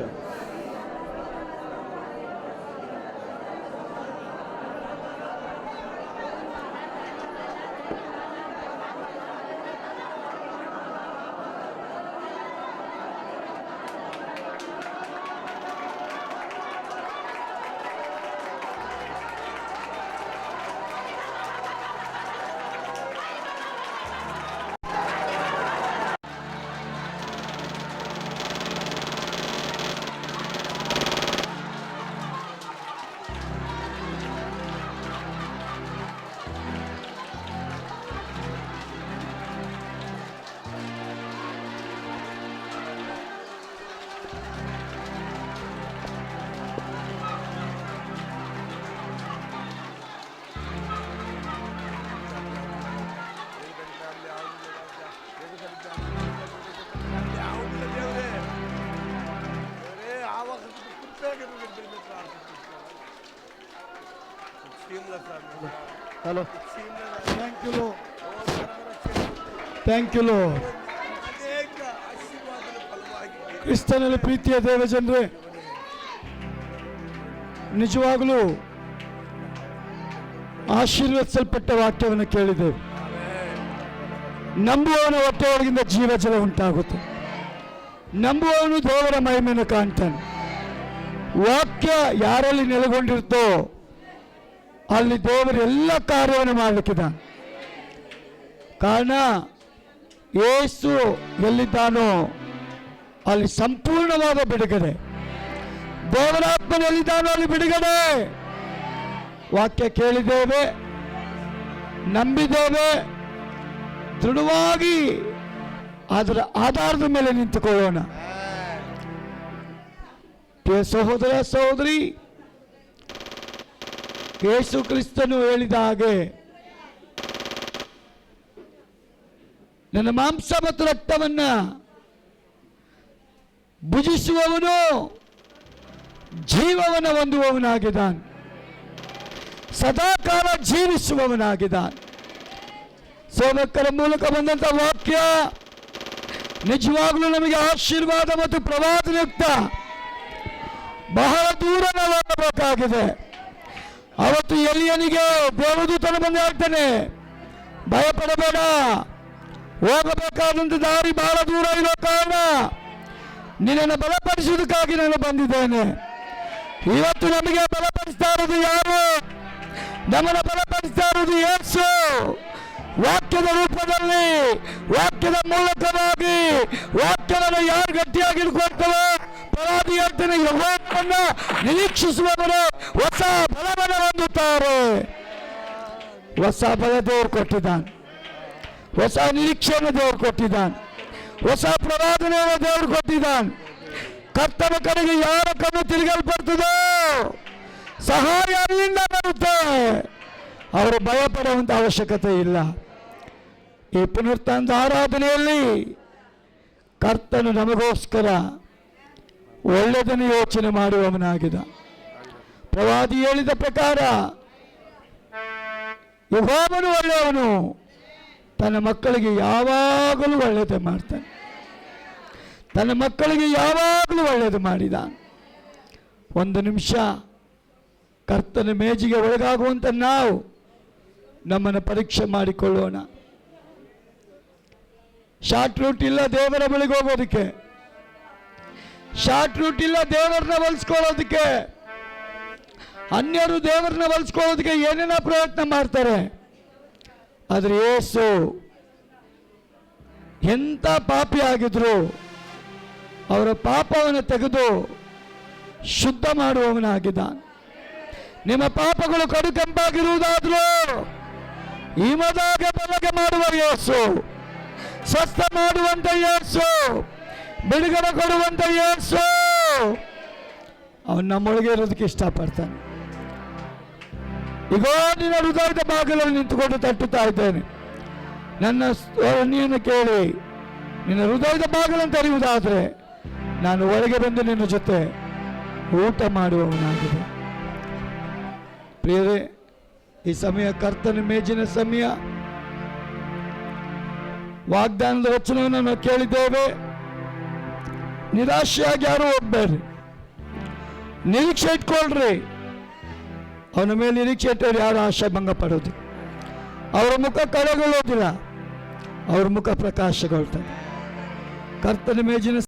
ಹಲೋ, ಥ್ಯಾಂಕ್ ಯು ಲೋ. ಕ್ರಿಸ್ತನಲ್ಲಿ ಪ್ರೀತಿಯ ದೇವಜನರೇ, ನಿಜವಾಗಲೂ ಆಶೀರ್ವದಿಸಲ್ಪಟ್ಟ ವಾಕ್ಯವನ್ನು ಕೇಳಿದ್ದೇವೆ. ನಂಬುವವನ ಹೊಟ್ಟೆಯೊಳಗಿಂದ ಜೀವಜಲ ಉಂಟಾಗುತ್ತೆ. ನಂಬುವವನು ದೇವರ ಮಹಿಮೆಯನ್ನು ಕಾಣ್ತಾನೆ. ವಾಕ್ಯ ಯಾರಲ್ಲಿ ನೆಲೆಗೊಂಡಿರುತ್ತೋ ಅಲ್ಲಿ ದೇವರು ಎಲ್ಲ ಕಾರ್ಯವನ್ನು ಮಾಡಲಿಕ್ಕಿದ್ದಾನೆ. ಕಾರಣ ಯೇಸು ಎಲ್ಲಿದ್ದಾನೋ ಅಲ್ಲಿ ಸಂಪೂರ್ಣವಾದ ಬಿಡುಗಡೆ. ದೇವರಾತ್ಮನೆಲ್ಲಿದ್ದಾನೋ ಅಲ್ಲಿ ಬಿಡುಗಡೆ. ವಾಕ್ಯ ಕೇಳಿದ್ದೇವೆ, ನಂಬಿದ್ದೇವೆ, ದೃಢವಾಗಿ ಅದರ ಆಧಾರದ ಮೇಲೆ ನಿಂತುಕೊಳ್ಳೋಣ. ಪ್ರಿಯ ಸಹೋದರ ಸಹೋದರಿ, ಯೇಸು ಕ್ರಿಸ್ತನು ಹೇಳಿದ ಹಾಗೆ, ನನ್ನ ಮಾಂಸ ಮತ್ತು ರಕ್ತವನ್ನ ಭುಜಿಸುವವನು ಜೀವವನ್ನು ಹೊಂದುವವನಾಗಿದ್ದಾನೆ, ಸದಾಕಾಲ ಜೀವಿಸುವವನಾಗಿದ್ದಾನೆ. ಸೇವಕರ ಮೂಲಕ ಬಂದಂಥ ವಾಕ್ಯ ನಿಜವಾಗಲೂ ನಮಗೆ ಆಶೀರ್ವಾದ ಮತ್ತು ಪ್ರವಾದನೆಯುಕ್ತ. ಬಹಳ ದೂರ ನಾವು ಹೋಗಬೇಕಾಗಿದೆ. ಅವತ್ತು ಎಲಿಯನಿಗೆ ದೇವದೂತನು ಬಂದು ಹೇಳ್ತಾನೆ, ಭಯಪಡಬೇಡ, ಹೋಗಬೇಕಾದಂಥ ದಾರಿ ಬಹಳ ದೂರ ಇರೋ ಕಾರಣ ನಿನ್ನನ್ನು ಬಲಪಡಿಸುವುದಕ್ಕಾಗಿ ನಾನು ಬಂದಿದ್ದೇನೆ. ಇವತ್ತು ನಮಗೆ ಬಲಪಡಿಸ್ತಾ ಇರೋದು ಯಾರು? ನಮ್ಮನ್ನು ಬಲಪಡಿಸ್ತಾ ಇರೋದು ಯೇಸು. ವಾಕ್ಯದ ರೂಪದಲ್ಲಿ, ವಾಕ್ಯದ ಮೂಲಕವಾಗಿ ವಾಕ್ಯವನ್ನು ಯಾರು ಗಟ್ಟಿಯಾಗಿ ಹಿಡ್ಕೊಳ್ತಾರೋ, ಪ್ರವಾದಿ ಹೇಳ್ತಾನೆ, ಯೆಹೋವನನ್ನ ನಿರೀಕ್ಷಿಸುವವರು ಹೊಸ ಬಲವನ್ನು ಹೊಂದುತ್ತಾರೆ. ಹೊಸ ಬಲ ದೇವರು ಕೊಟ್ಟಿದ್ದಾನೆ, ಹೊಸ ನಿರೀಕ್ಷೆಯನ್ನು ದೇವರು ಕೊಟ್ಟಿದ್ದಾನೆ, ಹೊಸ ಪ್ರವಾದನೆಯನ್ನು ದೇವರು ಕೊಟ್ಟಿದ್ದಾನೆ. ಕರ್ತನ ಕಡೆಗೆ ಯಾರ ಕಣ್ಣು ತಿರುಗಲ್ಪಡ್ತದೋ ಸಹಾಯ ಅಲ್ಲಿಂದ ಬರುತ್ತೆ. ಅವರು ಭಯ ಪಡುವಂಥ ಅವಶ್ಯಕತೆ ಇಲ್ಲ. ಈ ಪುನರುತ್ಥಾನದ ಆರಾಧನೆಯಲ್ಲಿ ಕರ್ತನು ನಮಗೋಸ್ಕರ ಒಳ್ಳೆಯದನ್ನು ಯೋಚನೆ ಮಾಡುವವನಾಗಿದ್ದ. ಪ್ರವಾದಿ ಹೇಳಿದ ಪ್ರಕಾರ ಯೆಹೋವನು ಒಳ್ಳೆಯವನು, ತನ್ನ ಮಕ್ಕಳಿಗೆ ಯಾವಾಗಲೂ ಒಳ್ಳೆಯದೇ ಮಾಡ್ತಾನೆ. ತನ್ನ ಮಕ್ಕಳಿಗೆ ಯಾವಾಗಲೂ ಒಳ್ಳೆಯದು ಮಾಡಿದ. ಒಂದು ನಿಮಿಷ ಕರ್ತನ ಮೇಜಿಗೆ ಒಳಗಾಗುವಂತ ನಾವು ನಮ್ಮನ್ನು ಪರೀಕ್ಷೆ ಮಾಡಿಕೊಳ್ಳೋಣ. ಶಾರ್ಟ್ ರೂಟ್ ಇಲ್ಲ ದೇವರ ಬಳಿಗೆ ಹೋಗೋದಕ್ಕೆ, ಶಾರ್ಟ್ ರೂಟ್ ಇಲ್ಲ ದೇವರನ್ನ ಒಲಿಸ್ಕೊಳ್ಳೋದಕ್ಕೆ. ಅನ್ಯರು ದೇವರನ್ನ ಒಲಿಸ್ಕೊಳ್ಳೋದಕ್ಕೆ ಏನೇನೋ ಪ್ರಯತ್ನ ಮಾಡ್ತಾರೆ. ಆದರೆ ಯೇಸು ಎಂಥ ಪಾಪಿ ಆಗಿದ್ರು ಅವರ ಪಾಪವನ್ನು ತೆಗೆದು ಶುದ್ಧ ಮಾಡುವವನಾಗಿದ್ದಾನೆ. ನಿಮ್ಮ ಪಾಪಗಳು ಕಡು ಕೆಂಪಾಗಿರುವುದಾದರೂ ಹಿಮದಾಗ ಬೆಳಗ್ಗೆ ಮಾಡುವ ಯೇಸು, ಸ್ವಸ್ಥ ಮಾಡುವಂತ ಯೇಸು, ಬಿಡುಗಡೆ ಕೊಡುವಂತ ಯೇಸು, ಅವನು ನಮ್ಮೊಳಗೆ ಇರೋದಕ್ಕೆ ಇಷ್ಟಪಡ್ತಾನೆ. ಈಗ ನಿನ್ನ ಹೃದಯದ ಬಾಗಿಲಲ್ಲಿ ನಿಂತುಕೊಂಡು ತಟ್ಟುತ್ತಾ ಇದ್ದೇನೆ. ನನ್ನ ಧ್ವನಿಯನ್ನು ಕೇಳಿ ನಿನ್ನ ಹೃದಯದ ಬಾಗಿಲನ್ನು ತೆರೆಯುವುದಾದರೆ ನಾನು ಒಳಗೆ ಬಂದು ನಿನ್ನ ಜೊತೆ ಊಟ ಮಾಡುವವನಾಗಿದೆ. ಪ್ರಿಯರೇ, ಈ ಸಮಯ ಕರ್ತನ ಮೇಜಿನ ಸಮಯ. ವಾಗ್ದಾನದ ವಚನವನ್ನು ನಾವು ಕೇಳಿದ್ದೇವೆ. ನಿರಾಶೆಯಾಗಿ ಯಾರು ಹೋಗ್ಬೇಡ್ರಿ, ನಿರೀಕ್ಷೆ ಇಟ್ಕೊಳ್ರಿ. ಅವನ ಮೇಲೆ ನಿರೀಕ್ಷೆ ಇಟ್ಟವ್ರು ಯಾರು ಆಶೆ ಭಂಗ ಪಡೋದು. ಅವರ ಮುಖ ಕಳೆಗೊಳ್ಳೋದಿಲ್ಲ, ಅವ್ರ ಮುಖ ಪ್ರಕಾಶಗೊಳ್ತದೆ. ಕರ್ತನ ಮೇಜಿನ